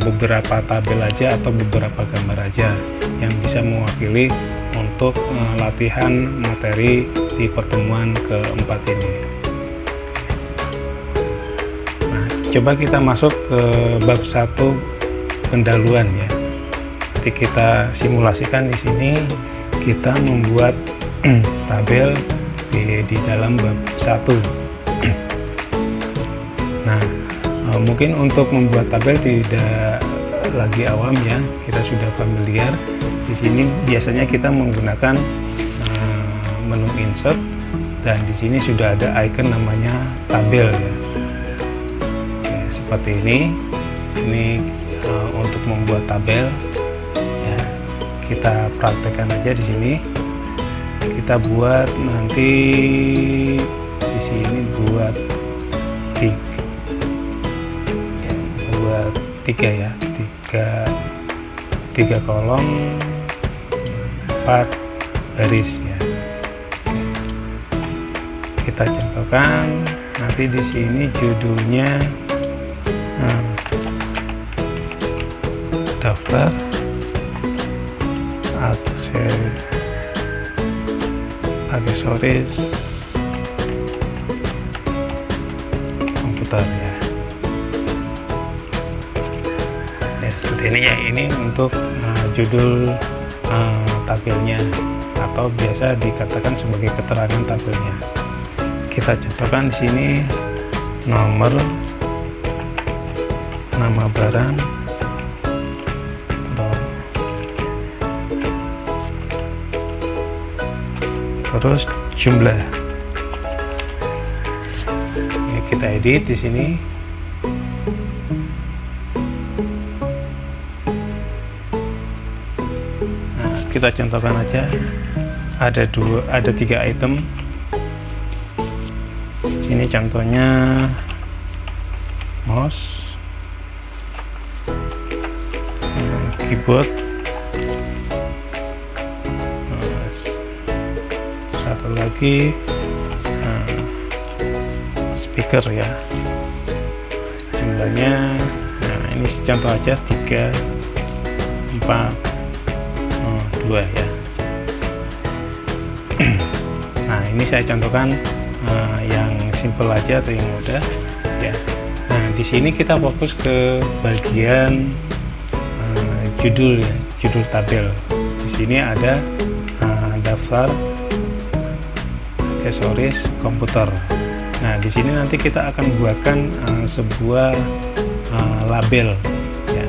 beberapa tabel aja atau beberapa gambar aja yang bisa mewakili untuk latihan materi di pertemuan keempat ini. Nah, coba kita masuk ke bab 1 pendahuluan ya. Jadi kita simulasikan di sini kita membuat tabel di dalam bab 1. Nah, mungkin untuk membuat tabel tidak lagi awam ya, kita sudah familiar. Di sini biasanya kita menggunakan menu insert dan di sini sudah ada icon namanya tabel ya. Oke, seperti ini. Ini untuk membuat tabel ya. Kita praktekkan aja di sini. Kita buat nanti di sini buat tiga ya, tiga kolom 4 garis ya. Kita contohkan nanti di sini judulnya daftar aksesoris komputer ya. Seperti ini ya, ini untuk judul tabelnya atau biasa dikatakan sebagai keterangan tabelnya. Kita contohkan di sini nomor, nama barang, terus jumlah. Ini kita edit di sini. Kita contohkan aja, ada 3 item. Ini contohnya mouse, keyboard, satu lagi speaker ya. Jumlahnya, nah ini contoh aja 3, 4, 2 ya. Nah, ini saya contohkan yang simple aja atau yang mudah ya. Nah, di sini kita fokus ke bagian judul ya, judul tabel. Di sini ada daftar aksesoris komputer. Nah, di sini nanti kita akan buatkan sebuah label ya.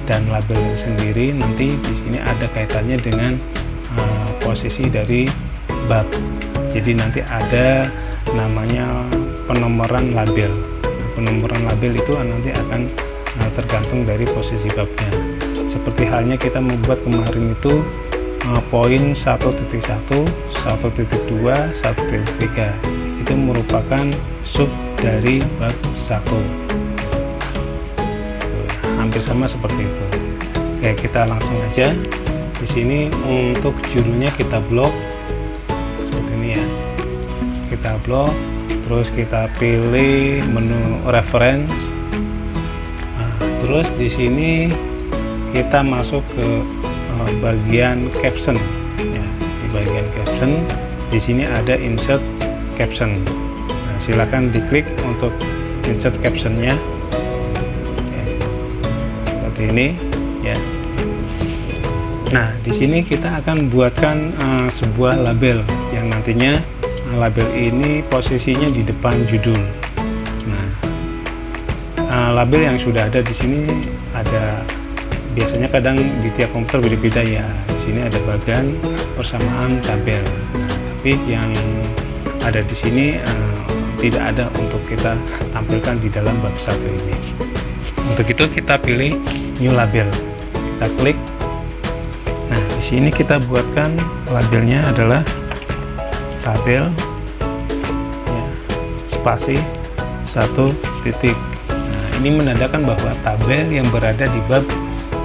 Dan label sendiri nanti di sini ada kaitannya dengan posisi dari bab. Jadi nanti ada namanya penomoran label. Nah, penomoran label itu nanti akan tergantung dari posisi babnya. Seperti halnya kita membuat kemarin itu poin 1.1, 1.2, 1.3 itu merupakan sub dari bab 1. Hampir sama seperti itu. Oke, kita langsung aja. Di sini untuk judulnya kita blok seperti ini ya. Kita blok, terus kita pilih menu reference. Nah, terus di sini kita masuk ke bagian caption ya. Di bagian caption di sini ada insert caption. Nah, silakan diklik untuk insert captionnya. Seperti ini ya. Nah, di sini kita akan buatkan sebuah label yang nantinya label ini posisinya di depan judul. Nah, label yang sudah ada di sini ada, biasanya kadang di tiap komputer beda-beda ya. Di sini ada bagan persamaan tabel. Nah, tapi yang ada di sini tidak ada untuk kita tampilkan di dalam bab 1 ini. Untuk itu kita pilih new label. Kita klik. Nah, di sini kita buatkan labelnya adalah tabel ya, spasi 1 titik. Nah, ini menandakan bahwa tabel yang berada di bab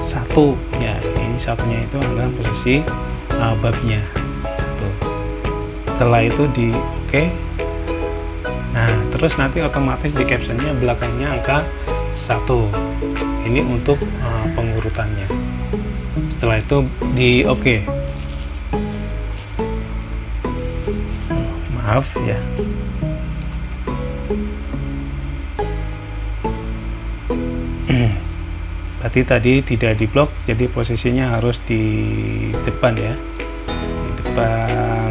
1 ya, ini satunya itu adalah posisi babnya. Tuh. Setelah itu di oke. Nah, terus nanti otomatis di captionnya belakangnya angka 1. Ini untuk pengurutannya. Setelah itu di oke. Maaf ya. Berarti tadi tidak di blok, jadi posisinya harus di depan ya. Di depan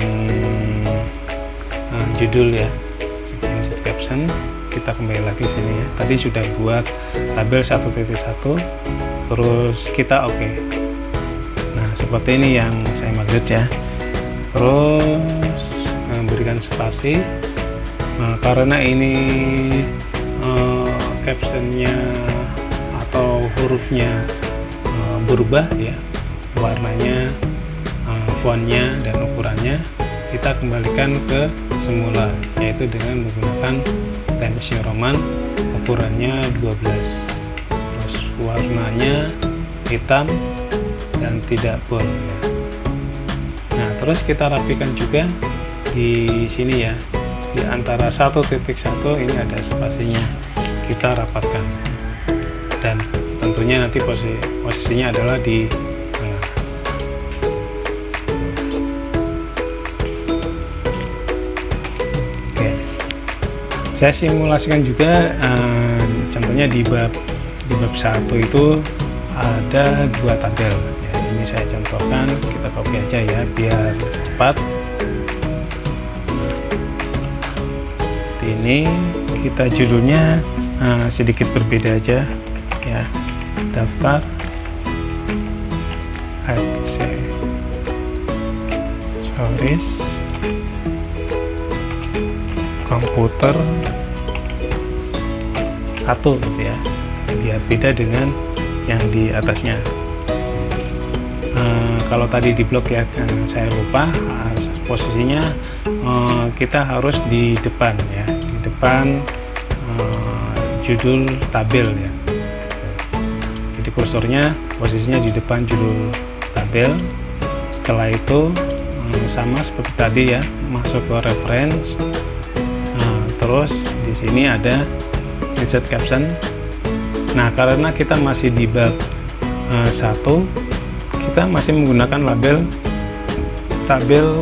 judul ya. Insert caption. Kita kembali lagi sini ya. Tadi sudah buat tabel 1.1, terus kita oke. Nah, seperti ini yang saya maksud ya. Terus berikan spasi. Nah, karena ini captionnya atau hurufnya berubah ya, warnanya, fontnya dan ukurannya, kita kembalikan ke semula, yaitu dengan menggunakan Times New Roman, ukurannya 12, terus warnanya hitam dan tidak bold ya. Nah, terus kita rapikan juga di sini ya, di antara 1.1 ini ada spasinya, kita rapatkan, dan tentunya nanti posisinya adalah di tengah. Oke, saya simulasikan juga, contohnya di bab 1 itu ada 2 tabel ya. Ini saya contohkan, kita copy aja ya biar cepat. Ini kita judulnya sedikit berbeda aja ya, daftar aksesoris komputer 1 gitu ya, biar beda dengan yang di atasnya. Kalau tadi di blog ya kan saya lupa, posisinya kita harus di depan ya, di depan judul tabel ya. Jadi kursornya posisinya di depan judul tabel. Setelah itu sama seperti tadi ya, masuk ke reference. Terus di sini ada insert caption. Nah, karena kita masih di bab 1, kita masih menggunakan label tabel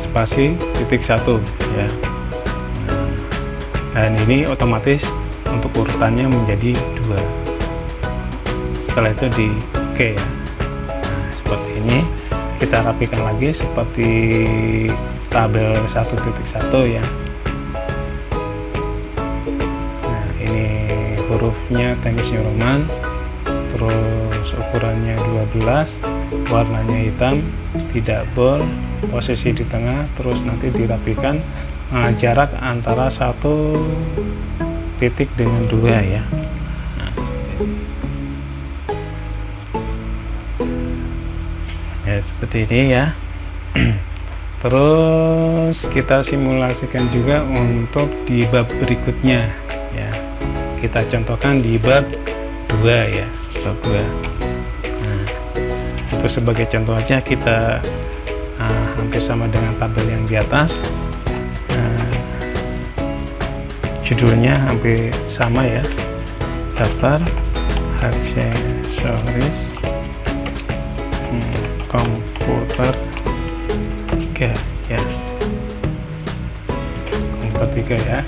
spasi titik 1 ya. Dan ini otomatis untuk urutannya menjadi 2. Setelah itu di oke ya. Nah, seperti ini kita rapikan lagi seperti tabel 1.1 ya. Nah, ini hurufnya Times New Roman, terus ukurannya 12, warnanya hitam, tidak bold, posisi di tengah, terus nanti dirapikan jarak antara satu titik dengan dua ya. Nah, ya seperti ini ya. Terus kita simulasikan juga untuk di bab berikutnya ya. Kita contohkan di bab 2 ya, bab 2. Nah, itu sebagai contoh aja, kita hampir sama dengan tabel yang di atas. Judulnya hampir sama ya, daftar aksesoris komputer 3 ya, komputer 3 ya.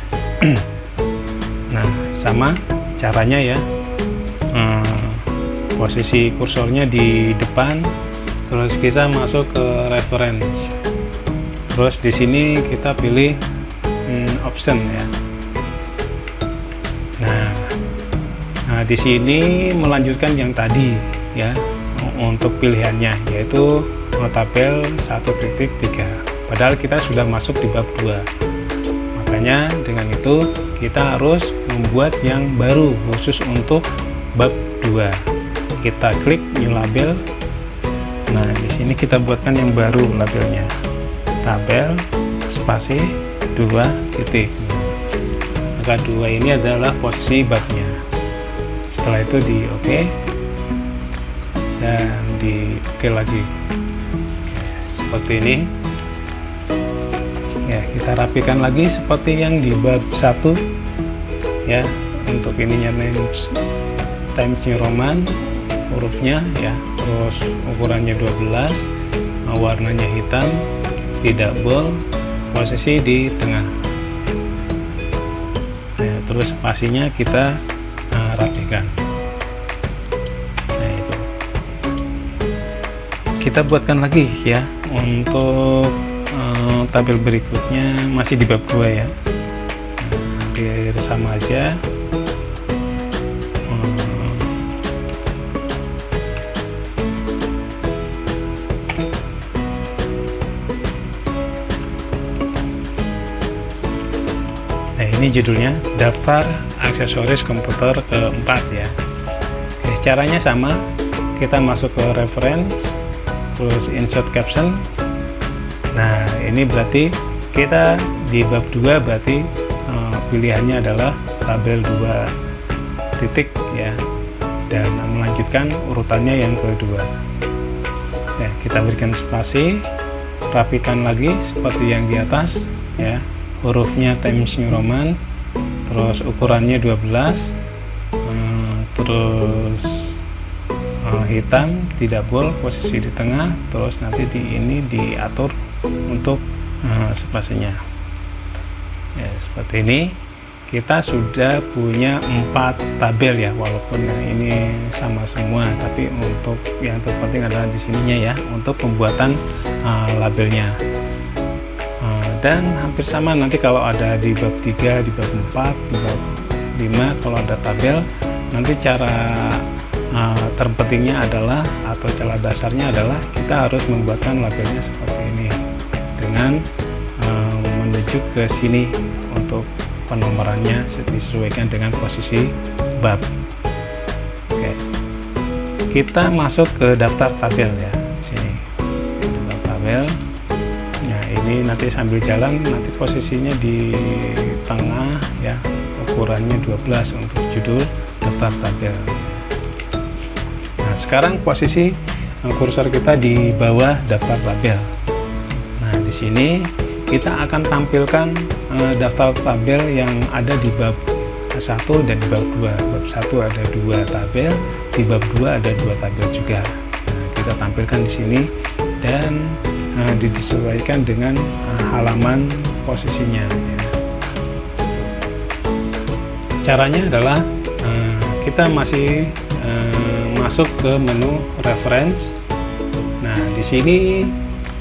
Nah, sama caranya ya, posisi kursornya di depan, terus kita masuk ke reference, terus di sini kita pilih option ya. Nah, di sini melanjutkan yang tadi ya, untuk pilihannya yaitu tabel 1.3. Padahal kita sudah masuk di bab 2. Makanya dengan itu kita harus membuat yang baru khusus untuk bab 2. Kita klik new label. Nah, di sini kita buatkan yang baru labelnya. Tabel spasi 2 titik. Maka 2 ini adalah posisi babnya. Setelah itu di OK dan di OK lagi. Seperti ini ya, kita rapikan lagi seperti yang di bab 1 ya. Untuk ininya Times New Roman, hurufnya ya, terus ukurannya 12, warnanya hitam, tidak bold, posisi di tengah ya, terus spasinya kita rapikan. Nah, itu kita buatkan lagi ya untuk tabel berikutnya, masih di bab 2 ya. Hampir sama aja. Nah, ini judulnya daftar aksesoris komputer keempat ya. Oke, caranya sama, kita masuk ke reference, terus insert caption. Nah, ini berarti kita di bab 2 berarti pilihannya adalah tabel 2 titik ya, dan melanjutkan urutannya yang kedua ya. Kita berikan spasi, rapikan lagi seperti yang di atas ya, hurufnya Times New Roman, terus ukurannya 12, terus hitam, tidak bold, posisi di tengah, terus nanti ini diatur untuk spasinya ya. Seperti ini kita sudah punya 4 tabel ya, walaupun ini sama semua, tapi untuk yang terpenting adalah di sininya ya, untuk pembuatan labelnya. Dan hampir sama nanti kalau ada di bab 3, di bab 4, di bab 5, kalau ada tabel, nanti cara terpentingnya adalah, atau cara dasarnya adalah, kita harus membuatkan labelnya seperti ini dengan menuju ke sini untuk penomorannya disesuaikan dengan posisi bab. Oke, kita masuk ke daftar tabel ya, sini daftar tabel. Nah, ini nanti sambil jalan, nanti posisinya di tengah ya, ukurannya 12 untuk judul daftar tabel. Nah, sekarang posisi kursor kita di bawah daftar tabel. Nah, di sini kita akan tampilkan daftar tabel yang ada di bab 1 dan di bab 2. Bab 1 ada 2 tabel, di bab 2 ada 2 tabel juga. Nah, kita tampilkan di sini dan disesuaikan dengan halaman posisinya ya. Caranya adalah kita masih masuk ke menu reference. Nah, di sini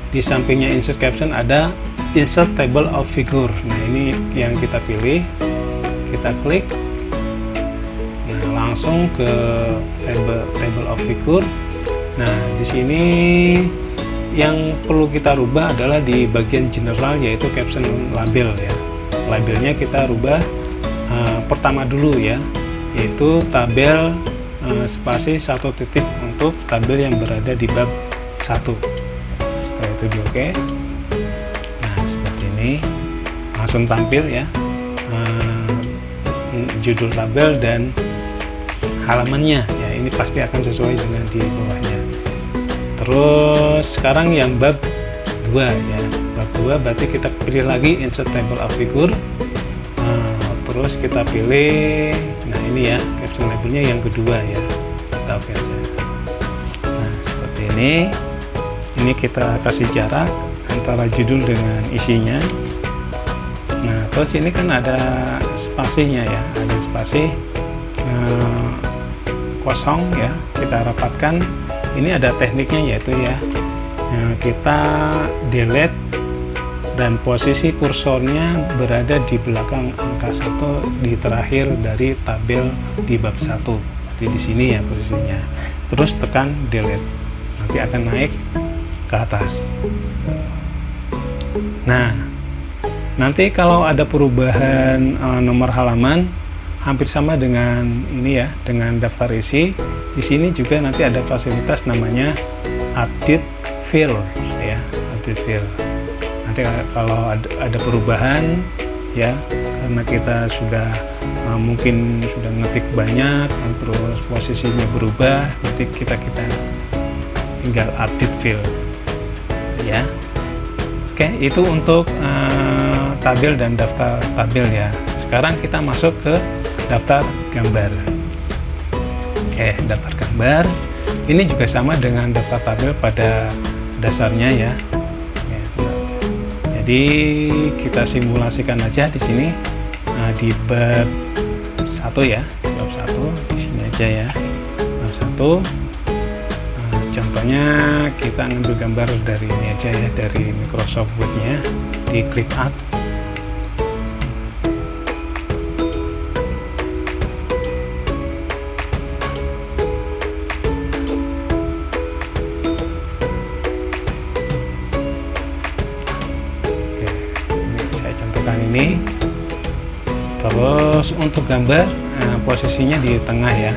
di sampingnya insert caption ada insert table of figure. Nah, ini yang kita pilih, kita klik. Nah, langsung ke table of figure. Nah, di sini yang perlu kita rubah adalah di bagian general, yaitu caption label ya. Labelnya kita rubah pertama dulu ya, yaitu tabel spasi 1 titik untuk tabel yang berada di bab 1. Setelah itu di oke. Nah seperti ini langsung tampil ya, judul tabel dan halamannya ya, ini pasti akan sesuai dengan di bawahnya. Terus sekarang yang bab 2 ya, bab 2 berarti kita pilih lagi insert table of figure, terus kita pilih, nah ini ya caption labelnya yang kedua ya, kita oke aja. Nah seperti ini kita kasih jarak antara judul dengan isinya. Nah terus ini kan ada spasinya ya, ada spasi kosong ya, kita rapatkan. Ini ada tekniknya, yaitu ya kita delete dan posisi kursornya berada di belakang angka 1 di terakhir dari tabel di bab 1, seperti di sini ya posisinya. Terus tekan delete, nanti akan naik ke atas. Nah nanti kalau ada perubahan nomor halaman, hampir sama dengan ini ya, dengan daftar isi. Di sini juga nanti ada fasilitas namanya update field ya, update field. Nanti kalau ada perubahan ya, karena kita sudah mungkin sudah ngetik banyak, terus posisinya berubah, nanti kita tinggal update field ya. Oke, itu untuk tabel dan daftar tabel ya. Sekarang kita masuk ke daftar gambar. Oke, daftar gambar ini juga sama dengan daftar tabel pada dasarnya ya. Jadi kita simulasikan aja di sini, di bab 1 ya, bab 1 di sini aja ya, bab 1. Contohnya kita ngambil gambar dari ini aja ya, dari Microsoft Word-nya, di Clip Art. Ini terus untuk gambar posisinya di tengah ya.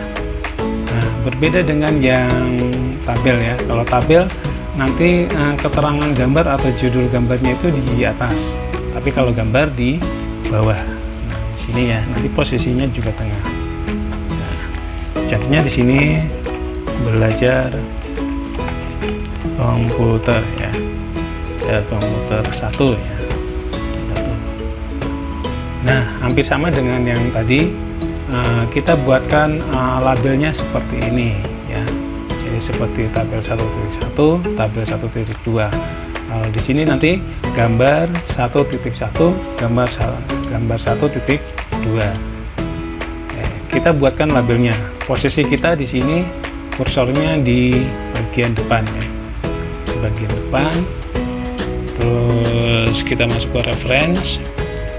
Nah, berbeda dengan yang tabel ya. Kalau tabel nanti keterangan gambar atau judul gambarnya itu di atas, tapi kalau gambar di bawah. Nah, di sini ya, nanti posisinya juga tengah. Nah, contohnya di sini belajar komputer ya, komputer 1 ya. Nah, hampir sama dengan yang tadi, kita buatkan labelnya seperti ini ya. Jadi seperti tabel 1.1, tabel 1.2. Kalau di sini nanti gambar 1.1, gambar 1.2. Kita buatkan labelnya. Posisi kita di sini kursornya di bagian depan ya. Di bagian depan. Terus kita masuk ke reference.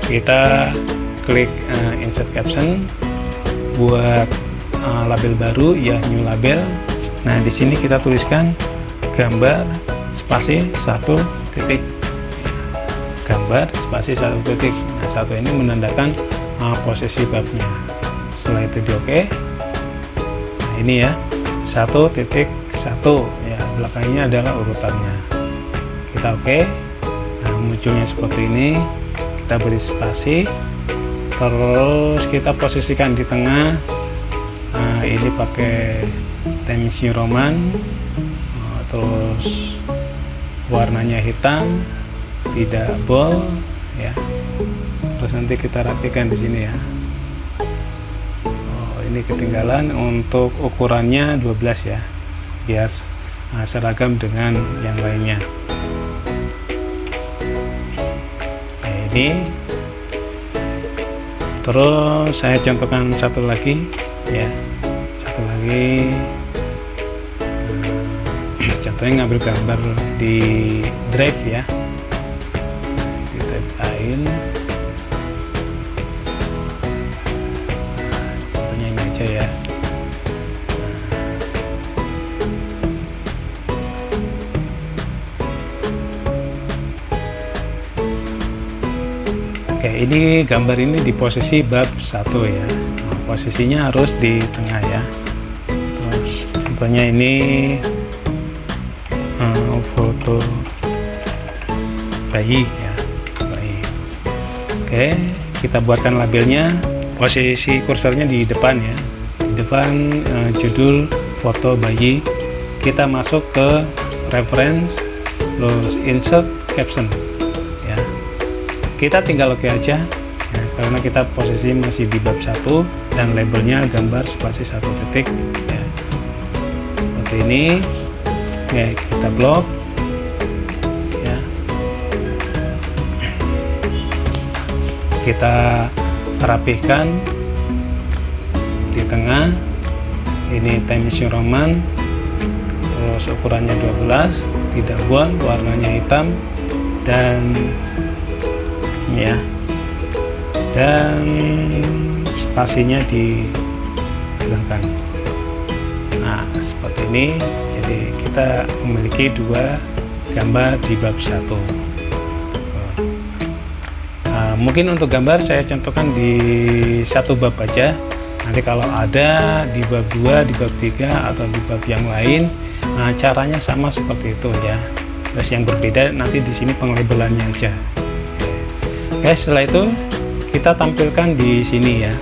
Kita klik insert caption buat label baru ya, new label. Nah di sini kita tuliskan gambar spasi 1 titik, gambar spasi 1 titik. Nah 1 ini menandakan posisi babnya. Setelah itu di oke. Nah ini ya 1.1 ya, belakangnya adalah urutannya. Kita oke. Nah munculnya seperti ini. Kita beri spasi, terus kita posisikan di tengah. Nah, ini pakai Times New Roman, terus warnanya hitam, tidak bold ya. Terus nanti kita rapikan di sini ya. Oh, ini ketinggalan, untuk ukurannya 12 ya, biar seragam dengan yang lainnya. Ini terus saya contohkan satu lagi ya, contohnya ngambil gambar di drive ya, di drive lain. Contohnya ini aja ya. ini gambar ini di posisi bab 1 ya. Nah, posisinya harus di tengah ya. Terus contohnya ini foto bayi ya, bayi. Oke, kita buatkan labelnya. Posisi kursornya di depan ya, di depan judul foto bayi. Kita masuk ke reference, terus insert caption ya. Kita tinggal oke aja ya, karena kita posisi masih di bab 1 dan labelnya gambar spasi 1 titik ya. Seperti ini ya, kita blok ya. Kita rapihkan di tengah. Ini Times New Roman, terus ukurannya 12, tidak bold, warnanya hitam, dan ya, dan spasinya dihilangkan. Nah, seperti ini. Jadi kita memiliki dua gambar di bab 1. Mungkin untuk gambar saya contohkan di satu bab aja. Nanti kalau ada di bab 2, di bab 3 atau di bab yang lain, nah caranya sama seperti itu ya. Terus yang berbeda nanti di sini penglabelannya aja. Oke, setelah itu kita tampilkan di sini ya.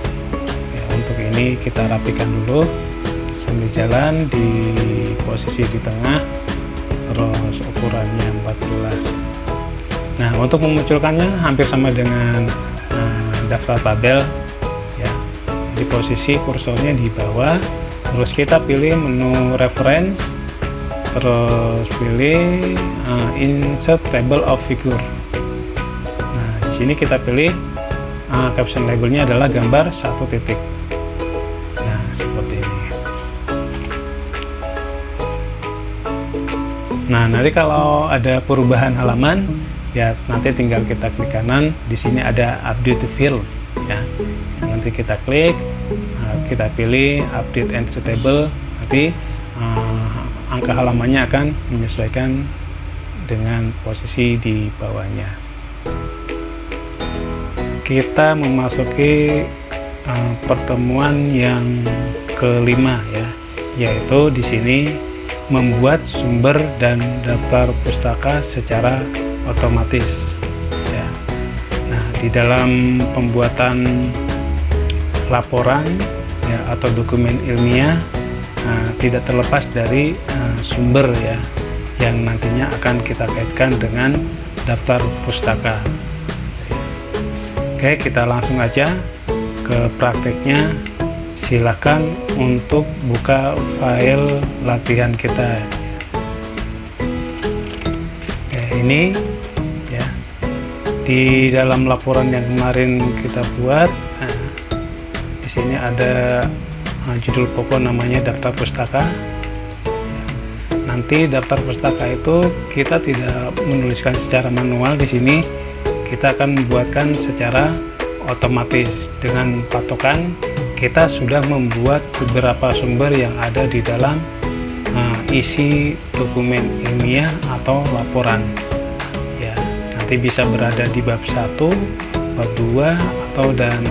Untuk ini kita rapikan dulu sambil jalan di posisi di tengah, terus ukurannya 14. Nah, untuk memunculkannya hampir sama dengan daftar tabel ya. Di posisi kursornya di bawah, terus kita pilih menu reference, terus pilih insert table of figure. Nah, di sini kita pilih caption labelnya adalah gambar 1 titik. Nah, seperti ini. Nah, nanti kalau ada perubahan halaman ya, nanti tinggal kita klik kanan. Di sini ada update field ya. Nanti kita klik, kita pilih update entry table. Nanti angka halamannya akan menyesuaikan dengan posisi di bawahnya. Kita memasuki pertemuan yang kelima ya, yaitu di sini membuat sumber dan daftar pustaka secara otomatis ya. Nah, di dalam pembuatan laporan ya, atau dokumen ilmiah tidak terlepas dari sumber ya, yang nantinya akan kita kaitkan dengan daftar pustaka. Oke, kita langsung aja ke prakteknya. Silakan untuk buka file latihan kita. Oke, ini ya, di dalam laporan yang kemarin kita buat. Nah, di sini ada judul pokok namanya daftar pustaka. Nanti daftar pustaka itu kita tidak menuliskan secara manual. Di sini kita akan membuatkan secara otomatis dengan patokan kita sudah membuat beberapa sumber yang ada di dalam isi dokumen ilmiah atau laporan ya. Nanti bisa berada di bab 1, bab 2 atau dan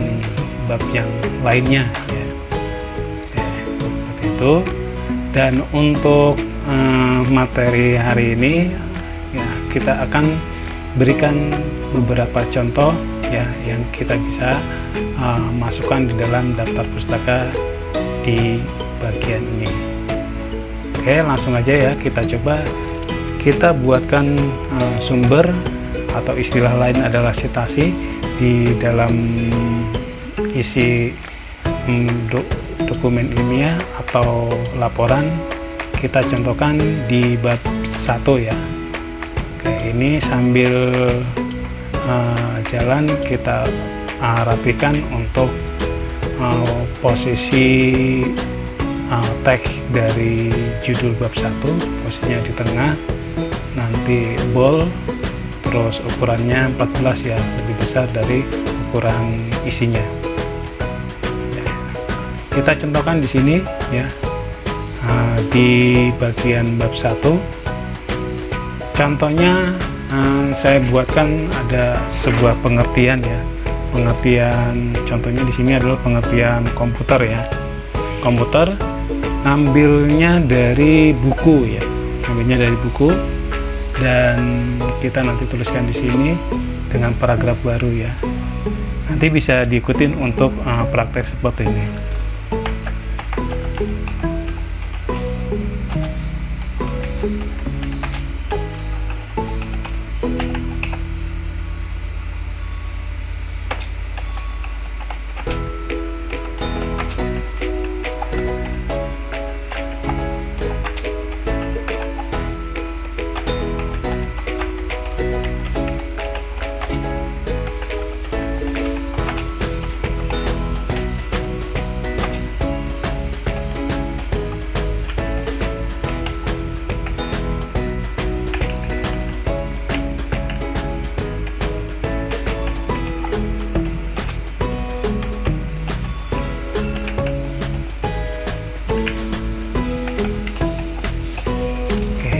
bab yang lainnya ya. Seperti itu. Dan untuk materi hari ini ya, kita akan berikan beberapa contoh ya yang kita bisa masukkan di dalam daftar pustaka di bagian ini. Oke, langsung aja ya, kita coba. Kita buatkan sumber atau istilah lain adalah sitasi di dalam isi dokumen ilmiah atau laporan. Kita contohkan di bab 1 ya. Oke, ini sambil jalan kita rapikan untuk posisi teks dari judul bab 1, posisinya di tengah, nanti bold, terus ukurannya 14 ya, lebih besar dari ukuran isinya ya. Kita contohkan di sini ya, di bagian bab 1 contohnya saya buatkan ada sebuah pengertian ya. pengertian, contohnya di sini adalah pengertian komputer ya. Komputer ngambilnya dari buku ya, ngambilnya dari buku, dan kita nanti tuliskan di sini dengan paragraf baru ya. Nanti bisa diikutin untuk praktek seperti ini.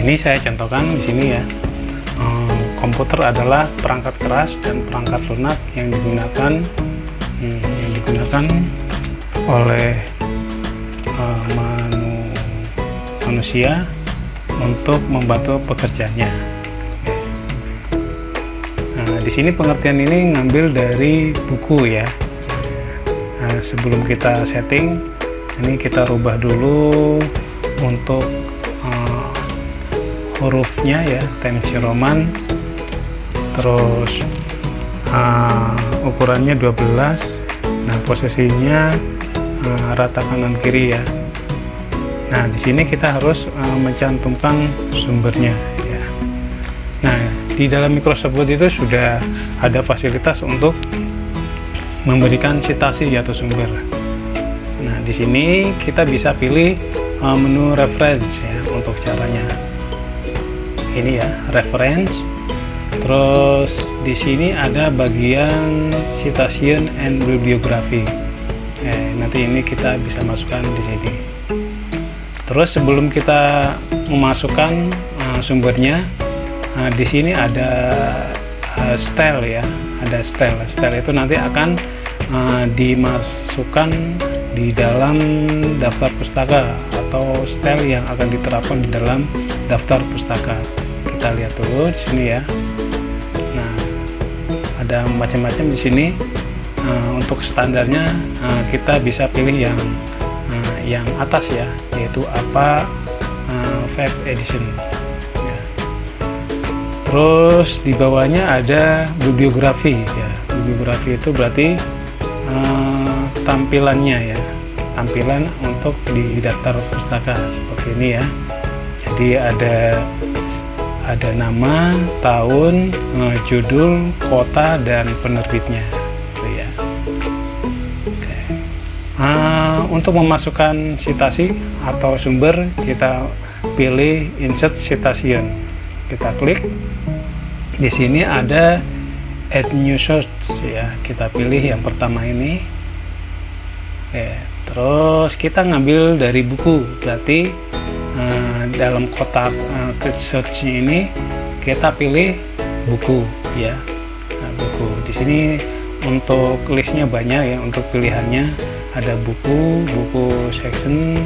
Ini saya contohkan di sini ya. Komputer adalah perangkat keras dan perangkat lunak yang digunakan oleh manusia untuk membantu pekerjaannya. Nah, di sini pengertian ini ngambil dari buku ya. Nah, sebelum kita setting, ini kita rubah dulu untuk hurufnya ya, Times New Roman, terus ukurannya 12. Nah, posisinya rata kanan kiri ya. Nah, di sini kita harus mencantumkan sumbernya ya. Nah, di dalam Microsoft Word itu sudah ada fasilitas untuk memberikan citasi atau sumber. Nah, di sini kita bisa pilih menu reference ya untuk caranya. Ini ya, reference. Terus di sini ada bagian citation and bibliography. Nanti ini kita bisa masukkan di sini. Terus sebelum kita memasukkan sumbernya, di sini ada style ya, ada style. Style itu nanti akan dimasukkan di dalam daftar pustaka atau style yang akan diterapkan di dalam daftar pustaka. Kita lihat dulu di sini ya. Nah, ada macam-macam di sini. Untuk standarnya kita bisa pilih yang atas ya, yaitu APA 5 edition. Ya. Terus di bawahnya ada bibliografi ya. Bibliografi itu berarti tampilannya ya, tampilan untuk di daftar pustaka seperti ini ya. Jadi ada nama, tahun, judul, kota, dan penerbitnya gitu ya. Oke. Untuk memasukkan citasi atau sumber, kita pilih insert citation. Kita klik. Di sini ada add new source ya. Kita pilih yang pertama ini. Oke. Terus kita ngambil dari buku, berarti dalam kotak search-nya ini kita pilih buku ya. Nah, buku di sini untuk listnya banyak ya, untuk pilihannya ada buku section,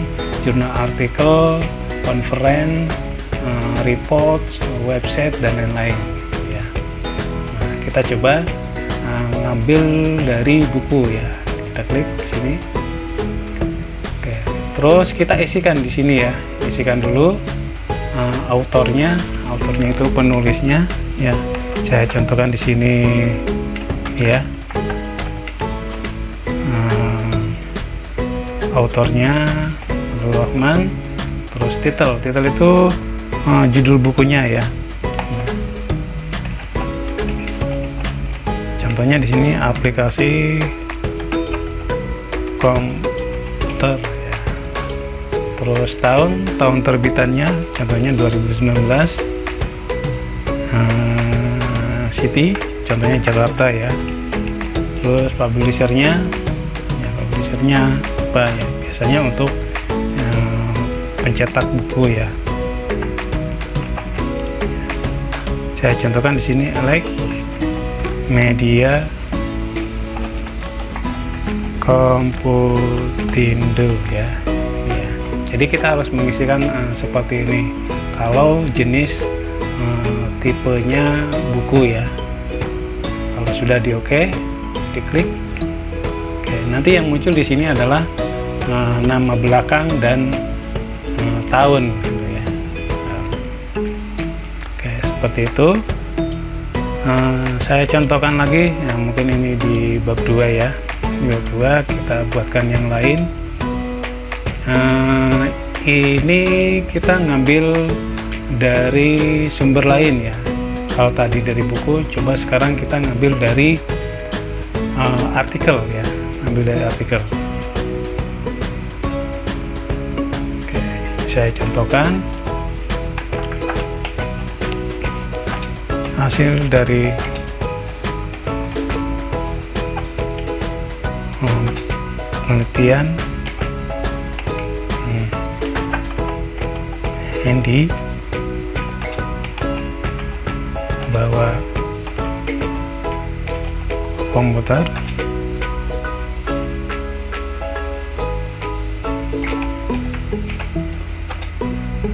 jurnal artikel, conference, reports, website, dan lain-lain ya. Nah, kita coba ngambil dari buku ya. Kita klik di sini. Oke, terus kita isikan di sini ya. Isikan dulu autornya itu penulisnya ya. Saya contohkan di sini ya. Autornya Abdul Rahman, terus title itu judul bukunya ya. Contohnya di sini aplikasi komputer ya. Terus tahun terbitannya contohnya 2019. City contohnya Jakarta ya. Terus publishernya apa ya, biasanya untuk pencetak buku ya. Saya contohkan di sini like media Komputindo ya. Jadi kita harus mengisikan seperti ini kalau jenis tipenya buku ya. Kalau sudah di oke, diklik. Oke, nanti yang muncul di sini adalah nama belakang dan tahun gitu ya. Oke, seperti itu. Saya contohkan lagi ya, mungkin ini di bab 2 ya. Di bab 2 kita buatkan yang lain. Ini kita ngambil dari sumber lain ya. Kalau tadi dari buku, coba sekarang kita ngambil dari artikel ya, ambil dari artikel. Oke, saya contohkan hasil dari penelitian Handy bahwa komputer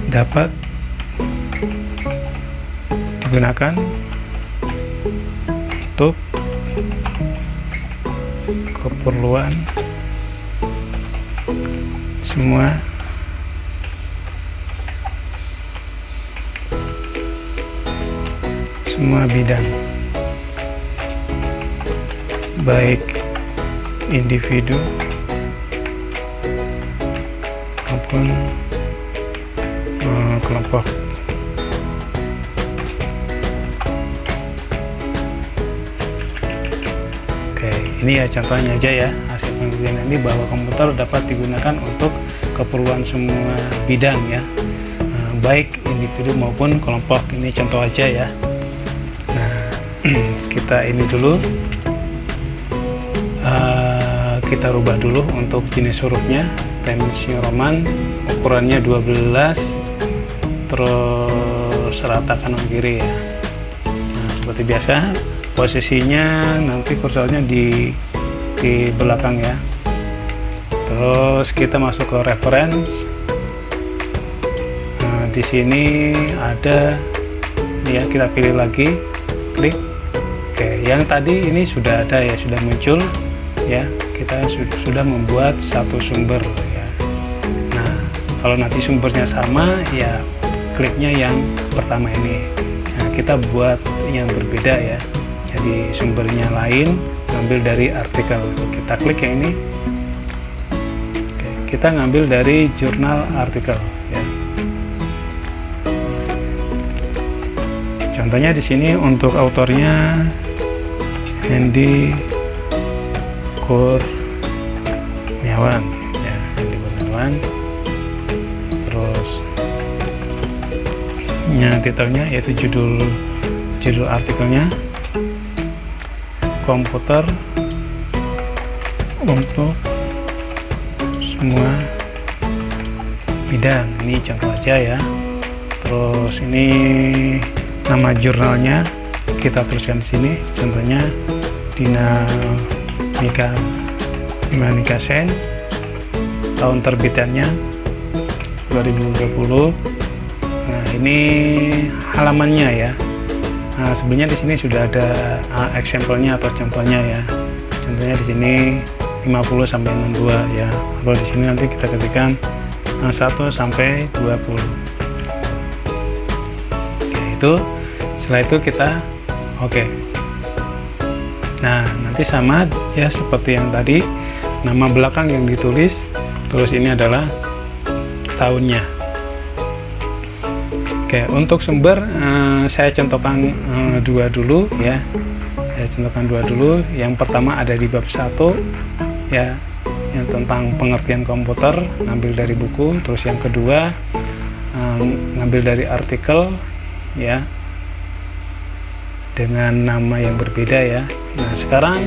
dapat digunakan untuk keperluan semua bidang, baik individu maupun kelompok. Oke, ini ya contohnya aja ya, hasil penelitian ini bahwa komputer dapat digunakan untuk keperluan semua bidang ya, baik individu maupun kelompok. Ini contoh aja ya. Nah, kita ini dulu, kita rubah dulu untuk jenis hurufnya. Times New Roman, ukurannya 12, terus rata kanan kiri ya. Nah, seperti biasa posisinya nanti kursornya di belakang ya. Terus kita masuk ke reference. Nah, di sini ada ya, kita pilih lagi, klik. Oke, yang tadi ini sudah ada ya, sudah muncul ya. Kita sudah membuat satu sumber ya. Nah, kalau nanti sumbernya sama ya, kliknya yang pertama ini. Nah, kita buat yang berbeda ya. Jadi sumbernya lain, ngambil dari artikel. Kita klik yang ini. Oke, kita ngambil dari jurnal artikel ya. Contohnya di sini untuk autornya Handy Kurniawan ya, Handy Kurniawan. Terus titelnya yaitu judul artikelnya komputer untuk semua bidang. Ini contoh aja ya. Terus ini nama jurnalnya kita tuliskan di sini, contohnya Dinamika Sen, tahun terbitannya 2020. Nah, ini halamannya ya. Nah, sebenarnya di sini sudah ada example-nya atau contohnya ya. Contohnya di sini 50 sampai 62 ya. Kalau di sini nanti kita ketikkan 1 sampai 20. Oke, itu setelah itu kita oke. Nah, nanti sama ya seperti yang tadi, nama belakang yang ditulis, terus ini adalah tahunnya. Oke, untuk sumber saya contohkan dua dulu ya. Saya contohkan dua dulu. Yang pertama ada di bab 1 ya, yang tentang pengertian komputer, ngambil dari buku. Terus yang kedua ngambil dari artikel ya, dengan nama yang berbeda ya. Nah, sekarang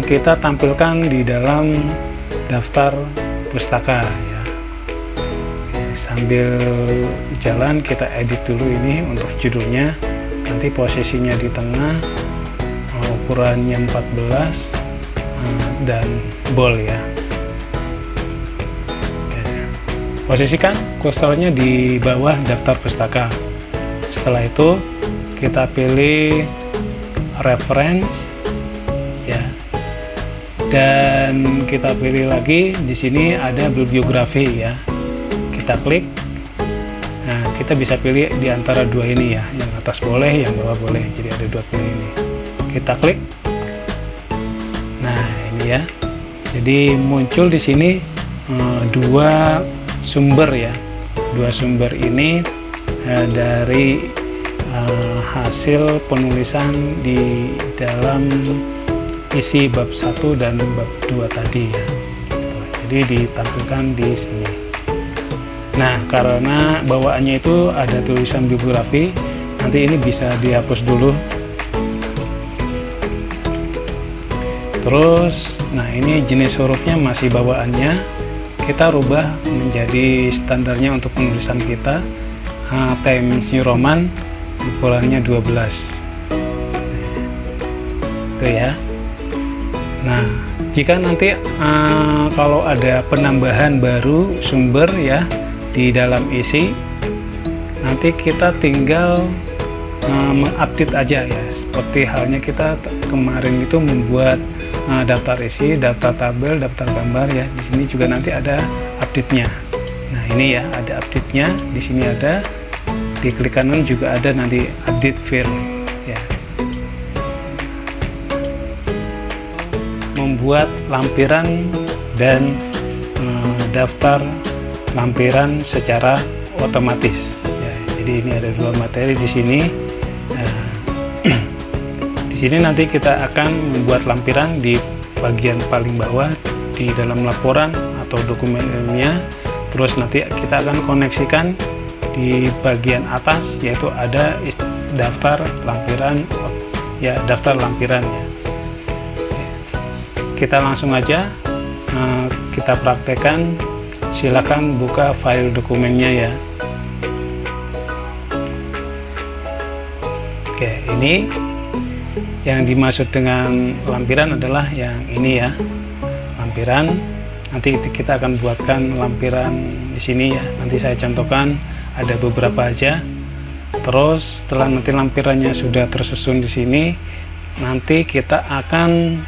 kita tampilkan di dalam daftar pustaka ya. Sambil jalan kita edit dulu ini untuk judulnya, nanti posisinya di tengah, ukurannya 14, dan bold ya. Posisikan kursornya di bawah daftar pustaka. Setelah itu kita pilih reference ya, dan kita pilih lagi di sini ada bibliografi ya. Kita klik. Nah, kita bisa pilih di antara dua ini ya, yang atas boleh, yang bawah boleh. Jadi ada dua pilih ini. Kita klik. Nah, ini ya. Jadi muncul di sini dua sumber ya. Dua sumber ini dari hasil penulisan di dalam isi bab 1 dan bab 2 tadi ya. Jadi ditampilkan di sini. Nah, karena bawaannya itu ada tulisan bibliografi, nanti ini bisa dihapus dulu. Terus, nah ini jenis hurufnya masih bawaannya, kita rubah menjadi standarnya untuk penulisan kita, Times New Roman, ukurannya 12. Itu ya. Nah, jika nanti kalau ada penambahan baru sumber ya di dalam isi, nanti kita tinggal mengupdate aja ya, seperti halnya kita kemarin itu membuat daftar isi, daftar tabel, daftar gambar ya. Di sini juga nanti ada update-nya. Nah, ini ya ada update-nya, di sini ada, di klik kanan juga ada nanti update file ya. Membuat lampiran dan daftar lampiran secara otomatis ya. Jadi ini ada dua materi di sini. Di sini nanti kita akan membuat lampiran di bagian paling bawah di dalam laporan atau dokumen ilmiah. Terus nanti kita akan koneksikan di bagian atas, yaitu ada daftar lampiran ya, daftar lampiran ya. Kita langsung aja kita praktekkan. Silakan buka file dokumennya ya. Oke, ini yang dimaksud dengan lampiran adalah yang ini ya, lampiran. Nanti kita akan buatkan lampiran di sini ya. Nanti saya contohkan, ada beberapa aja. Terus setelah nanti lampirannya sudah tersusun di sini, nanti kita akan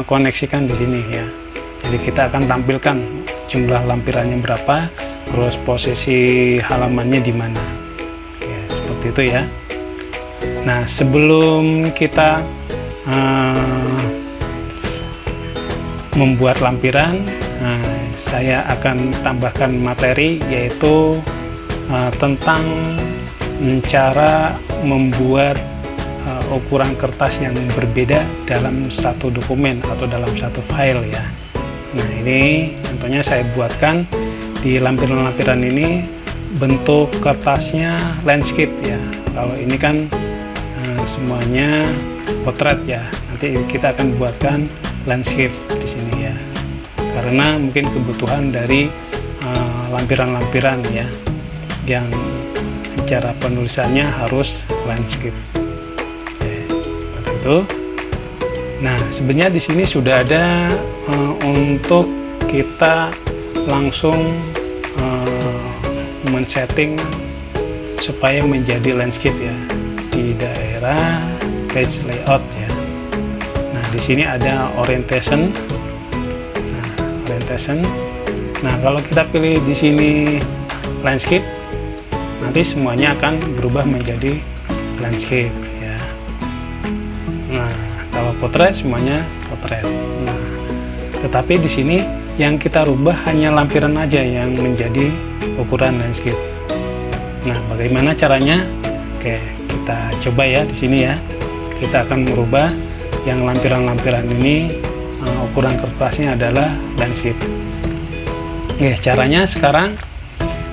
koneksikan di sini ya. Jadi kita akan tampilkan jumlah lampirannya berapa, terus posisi halamannya di mana. Ya, seperti itu ya. Nah, sebelum kita membuat lampiran, saya akan tambahkan materi, yaitu tentang cara membuat ukuran kertas yang berbeda dalam satu dokumen atau dalam satu file ya. Nah, ini contohnya saya buatkan di lampiran-lampiran ini bentuk kertasnya landscape ya. Kalau ini kan semuanya potret ya. Nanti kita akan buatkan landscape di sini ya. Karena mungkin kebutuhan dari lampiran-lampiran ya, yang cara penulisannya harus landscape. Oke, seperti itu. Nah, sebenarnya di sini sudah ada untuk kita langsung men-setting supaya menjadi landscape ya di daerah page layout ya. Nah, di sini ada orientation. Nah, kalau kita pilih di sini landscape, nanti semuanya akan berubah menjadi landscape ya. Nah, kalau potret semuanya potret. Nah, tetapi di sini yang kita rubah hanya lampiran aja yang menjadi ukuran landscape. Nah, bagaimana caranya? Oke, kita coba ya di sini ya. Kita akan merubah yang lampiran-lampiran ini, ukuran kertasnya adalah landscape. Oke, caranya sekarang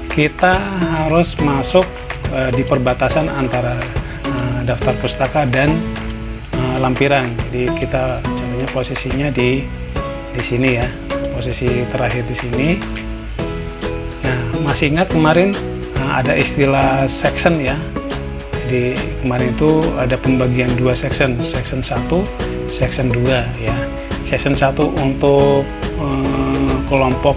kita harus masuk di perbatasan antara daftar pustaka dan lampiran. Jadi kita contohnya posisinya di sini ya, posisi terakhir di sini. Nah, masih ingat kemarin ada istilah section ya. Jadi kemarin itu ada pembagian dua section 1, section 2 ya. section 1 untuk kelompok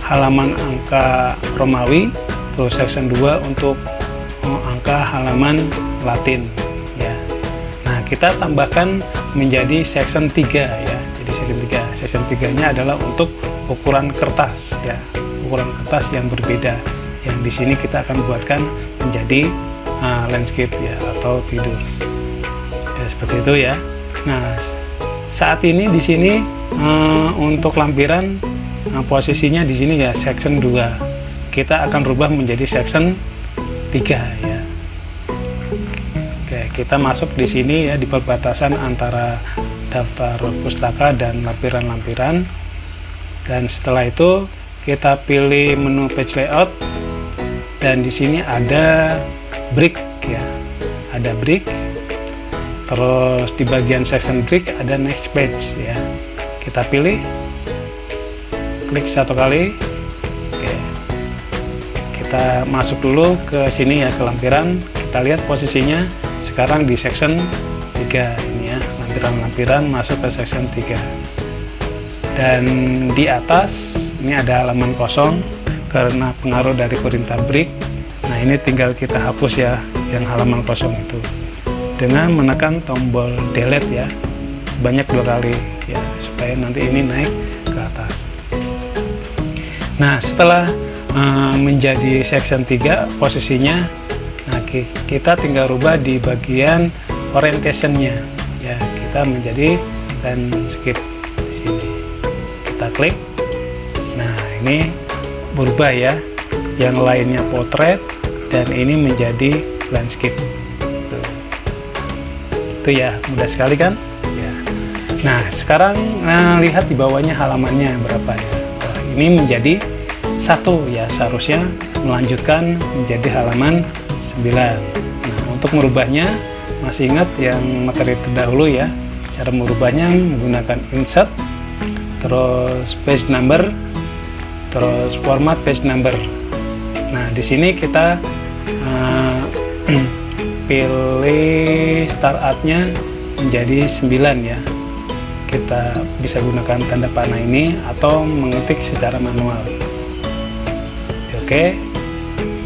halaman angka Romawi, terus section 2 untuk angka halaman Latin ya. Nah, kita tambahkan menjadi section 3 ya. Jadi section 3-nya adalah untuk ukuran kertas ya. Ukuran kertas yang berbeda. Yang di sini kita akan buatkan menjadi landscape ya, atau tidur. Ya, seperti itu ya. Nah, saat ini di sini untuk lampiran posisinya di sini ya section 2. Kita akan rubah menjadi section 3 ya. Oke, kita masuk di sini ya, di perbatasan antara daftar pustaka dan lampiran-lampiran. Dan setelah itu kita pilih menu page layout, dan di sini ada brick ya, ada brick. Terus di bagian section brick ada next page ya. Kita pilih, klik satu kali. Oke, kita masuk dulu ke sini ya, ke lampiran. Kita lihat posisinya sekarang di section 3 ini ya, lampiran-lampiran masuk ke section 3. Dan di atas ini ada halaman kosong karena pengaruh dari perintah break. Nah, ini tinggal kita hapus ya yang halaman kosong itu dengan menekan tombol delete ya, sebanyak 2 kali ya, supaya nanti ini naik ke atas. Nah, setelah menjadi section 3 posisinya, nah kita tinggal rubah di bagian orientationnya ya, kita menjadi landscape di sini. Kita klik. Nah, ini berubah ya, yang lainnya potret dan ini menjadi landscape. Itu ya, mudah sekali kan ya. Nah, sekarang lihat di bawahnya halamannya berapa ya. Nah, ini menjadi 1 ya, seharusnya melanjutkan menjadi halaman 9. Nah, untuk merubahnya masih ingat yang materi terdahulu ya, cara merubahnya menggunakan insert, terus page number, terus format page number. Nah, di sini kita pilih start art-nya menjadi 9 ya. Kita bisa gunakan tanda panah ini atau mengetik secara manual. Oke,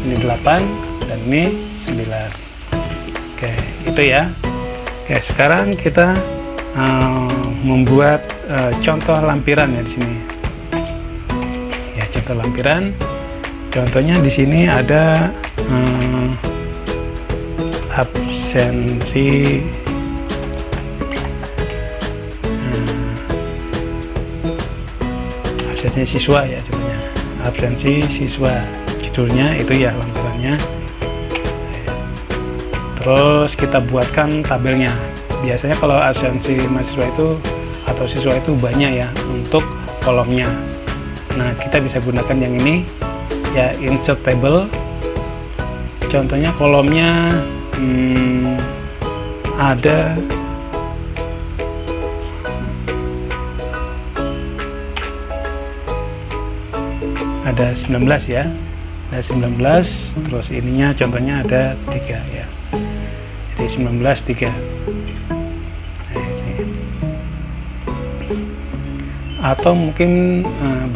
ini 8 dan ini 9. Oke, itu ya. Oke, sekarang kita membuat contoh lampiran ya di sini. Ya, contoh lampiran. Contohnya di sini ada absensi siswa ya, contohnya absensi siswa, judulnya itu ya lampirannya. Terus kita buatkan tabelnya. Biasanya kalau absensi mahasiswa itu atau siswa itu banyak ya untuk kolomnya. Nah, kita bisa gunakan yang ini ya, insert table. Contohnya kolomnya ada ada 19 ya, ada 19, terus ininya contohnya ada 3 ya, jadi 19 3. Nah, ini. Atau mungkin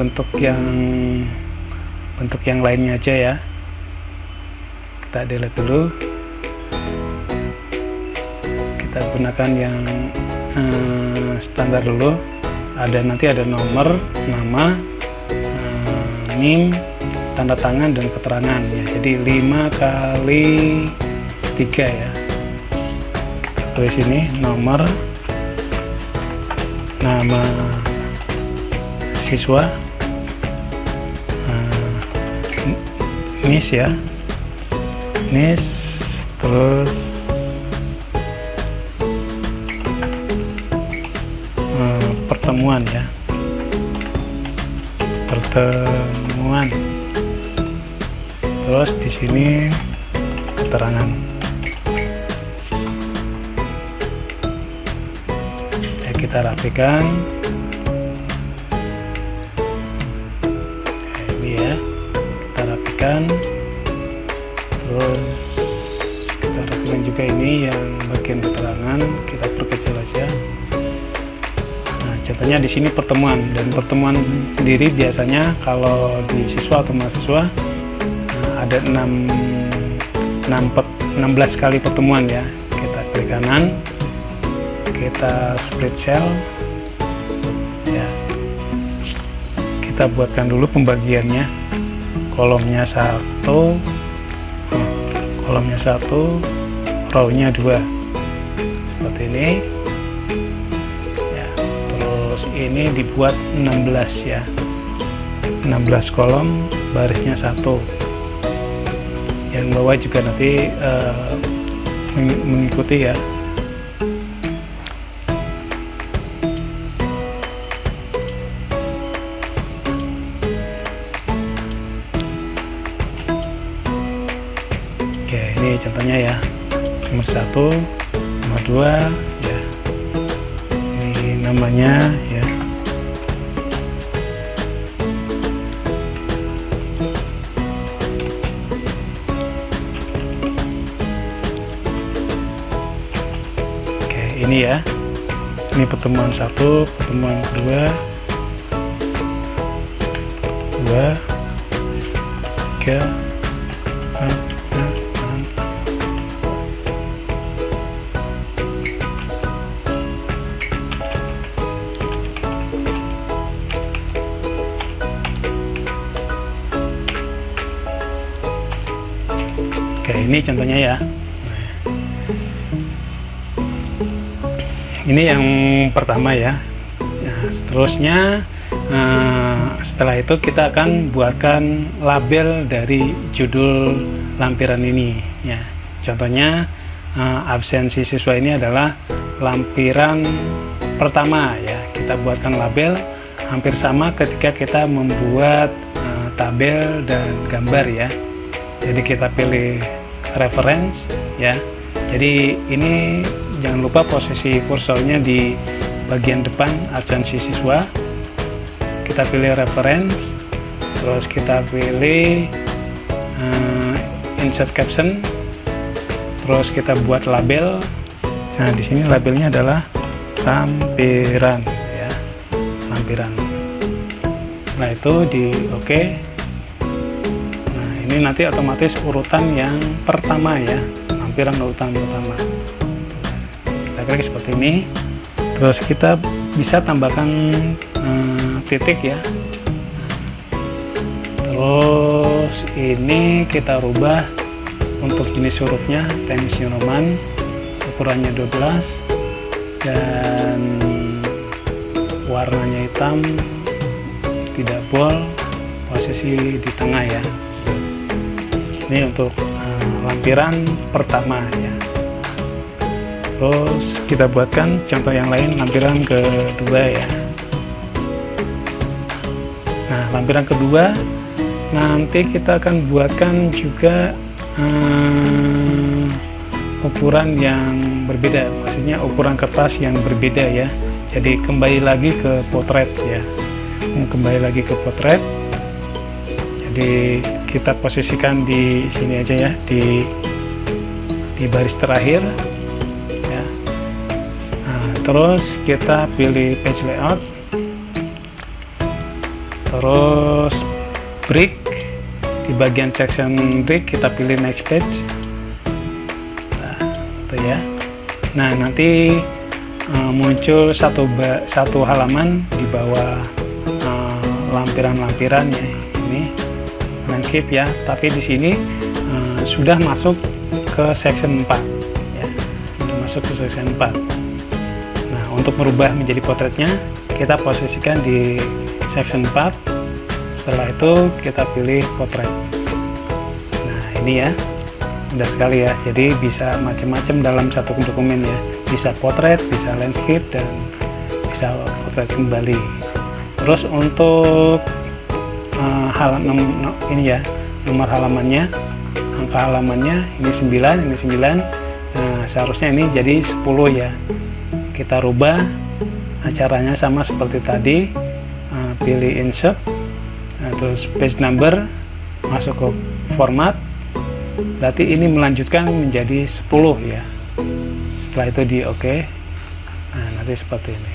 bentuk yang lainnya aja ya, kita delete dulu, kita gunakan yang standar dulu. Nanti ada nomor, nama, NIM, tanda tangan dan keterangan ya. Jadi 5 kali 3 ya. Tulis ini nomor, nama siswa, NIS ya, NIS, terus pertemuan ya, pertemuan, terus di sini keterangan. Ya, kita rapikan. Ini ya, kita rapikan. Terus kita rapikan juga ini yang bagian keterangan, kita perkecil aja. Nah, contohnya di sini pertemuan, dan pertemuan sendiri biasanya kalau di siswa atau mahasiswa ada 16 kali pertemuan ya. Kita klik kanan, kita split cell ya, kita buatkan dulu pembagiannya, kolomnya 1, row-nya 2 seperti ini ya. Terus ini dibuat 16 ya, 16 kolom, barisnya 1. Yang bawah juga nanti mengikuti ya. Oke, ini contohnya ya, nomor 1, nomor 2 ya, ini namanya ya. Oke, ini ya, ini pertemuan 1, pertemuan kedua, 2, 3, 4, Oke, ini contohnya ya. Ini yang pertama ya. Nah, seterusnya setelah itu kita akan buatkan label dari judul lampiran ini ya. Contohnya absensi siswa ini adalah lampiran pertama ya. Kita buatkan label hampir sama ketika kita membuat tabel dan gambar ya. Jadi kita pilih reference ya. Jadi ini jangan lupa posisi kursornya di bagian depan absensi siswa. Kita pilih reference, terus kita pilih insert caption, terus kita buat label. Nah, di sini labelnya adalah lampiran ya, lampiran. Nah, itu di oke. Nah, ini nanti otomatis urutan yang pertama ya, lampiran urutan pertama. Kita klik seperti ini. Terus kita bisa tambahkan titik ya. Terus ini kita rubah untuk jenis hurufnya Times New Roman, ukurannya 12 dan warnanya hitam, tidak bold, posisi di tengah ya. Ini untuk lampiran pertama ya. Terus kita buatkan contoh yang lain, lampiran kedua ya. Nah, lampiran kedua nanti kita akan buatkan juga ukuran yang berbeda, maksudnya ukuran kertas yang berbeda ya. Jadi kembali lagi ke potret ya, kembali lagi ke potret. Jadi kita posisikan di sini aja ya, di baris terakhir ya. Nah, terus kita pilih page layout, terus break. Di bagian section break kita pilih next page. Nah, itu ya. Nah, nanti muncul satu halaman di bawah lampiran-lampiran ya. Ini landscape ya, tapi di sini sudah masuk ke section 4 ya. Sudah masuk ke section 4. Nah, untuk merubah menjadi potretnya kita posisikan di section 4. Setelah itu kita pilih potret. Nah, ini ya, mudah sekali ya. Jadi bisa macam-macam dalam satu dokumen ya. Bisa potret, bisa landscape, dan bisa potret kembali. Terus untuk ini ya, nomor halamannya, angka halamannya ini 9, ini 9. Nah, seharusnya ini jadi 10 ya. Kita rubah caranya sama seperti tadi. Pilih insert. Nah, terus page number, masuk ke format, berarti ini melanjutkan menjadi 10 ya. Setelah itu di oke. Nah, nanti seperti ini.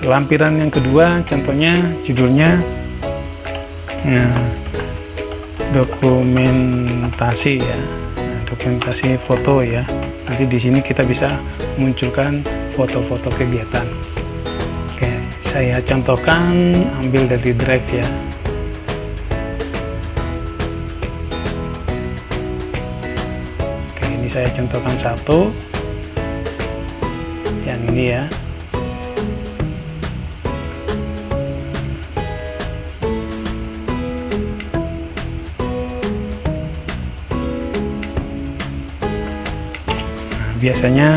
lampiran yang kedua contohnya judulnya dokumentasi ya, dokumentasi foto ya. Nanti di sini kita bisa munculkan foto-foto kegiatan. Oke, saya contohkan, ambil dari drive ya. Oke, ini saya contohkan satu yang ini ya. Biasanya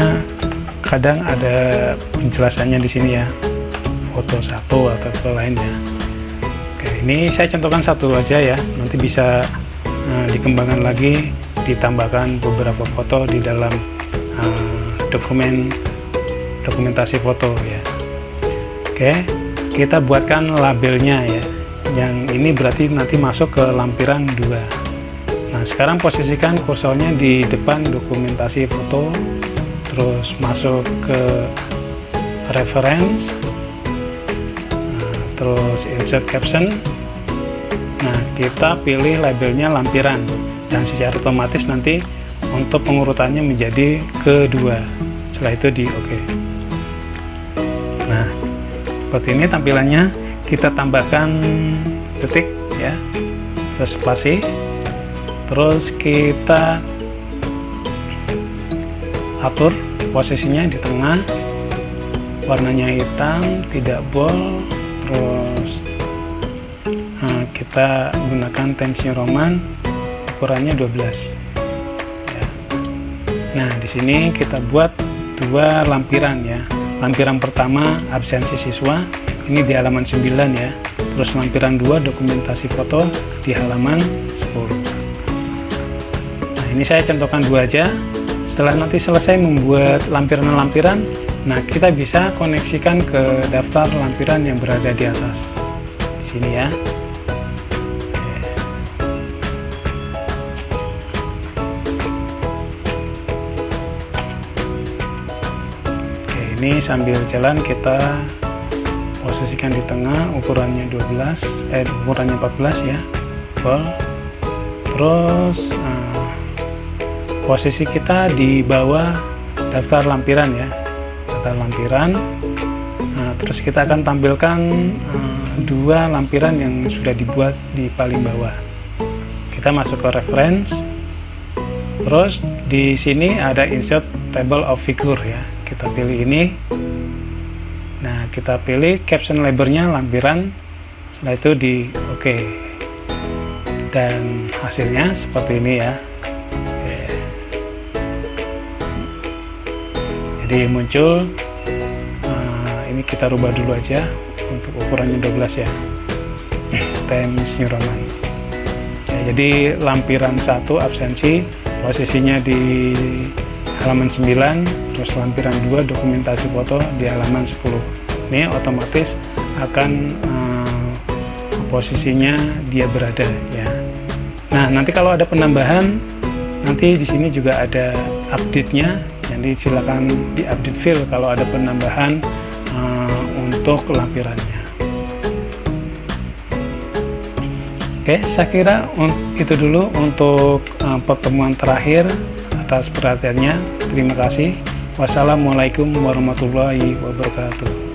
kadang ada penjelasannya di sini ya, foto satu atau foto lainnya. Oke, ini saya contohkan satu aja ya, nanti bisa dikembangkan lagi, ditambahkan beberapa foto di dalam dokumentasi foto ya. Oke, kita buatkan labelnya ya, yang ini berarti nanti masuk ke lampiran 2. Nah, sekarang posisikan kursornya di depan dokumentasi foto, terus masuk ke reference, terus insert caption. Nah, kita pilih labelnya lampiran, dan secara otomatis nanti untuk pengurutannya menjadi kedua. Setelah itu di OK. Nah, seperti ini tampilannya. Kita tambahkan detik ya, terus spasi. Terus kita atur posisinya di tengah, warnanya hitam, tidak bold. Terus kita gunakan Times New Roman, ukurannya 12 ya. Nah, di sini kita buat dua lampiran ya. Lampiran pertama absensi siswa, ini di halaman 9 ya. Terus lampiran 2 dokumentasi foto di halaman 10. Ini saya contohkan dua aja. Setelah nanti selesai membuat lampiran-lampiran, nah kita bisa koneksikan ke daftar lampiran yang berada di atas di sini ya. Oke, ini sambil jalan kita posisikan di tengah, ukurannya 14 ya, full. Terus posisi kita di bawah daftar lampiran ya, daftar lampiran. Nah, terus kita akan tampilkan dua lampiran yang sudah dibuat di paling bawah. Kita masuk ke reference, terus di sini ada insert table of figure ya, kita pilih ini. Nah, kita pilih caption labelnya lampiran, setelah itu di OK, dan hasilnya seperti ini ya. Jadi muncul, ini kita rubah dulu aja untuk ukurannya 12 ya, Times New Roman ya. Jadi lampiran 1 absensi, posisinya di halaman 9, terus lampiran 2 dokumentasi foto di halaman 10. Ini otomatis akan posisinya dia berada ya. Nah, nanti kalau ada penambahan, nanti di sini juga ada update-nya. Jadi silakan di-update file kalau ada penambahan untuk lampirannya. Oke, saya kira itu dulu untuk pertemuan terakhir. Atas perhatiannya, terima kasih. Wassalamualaikum warahmatullahi wabarakatuh.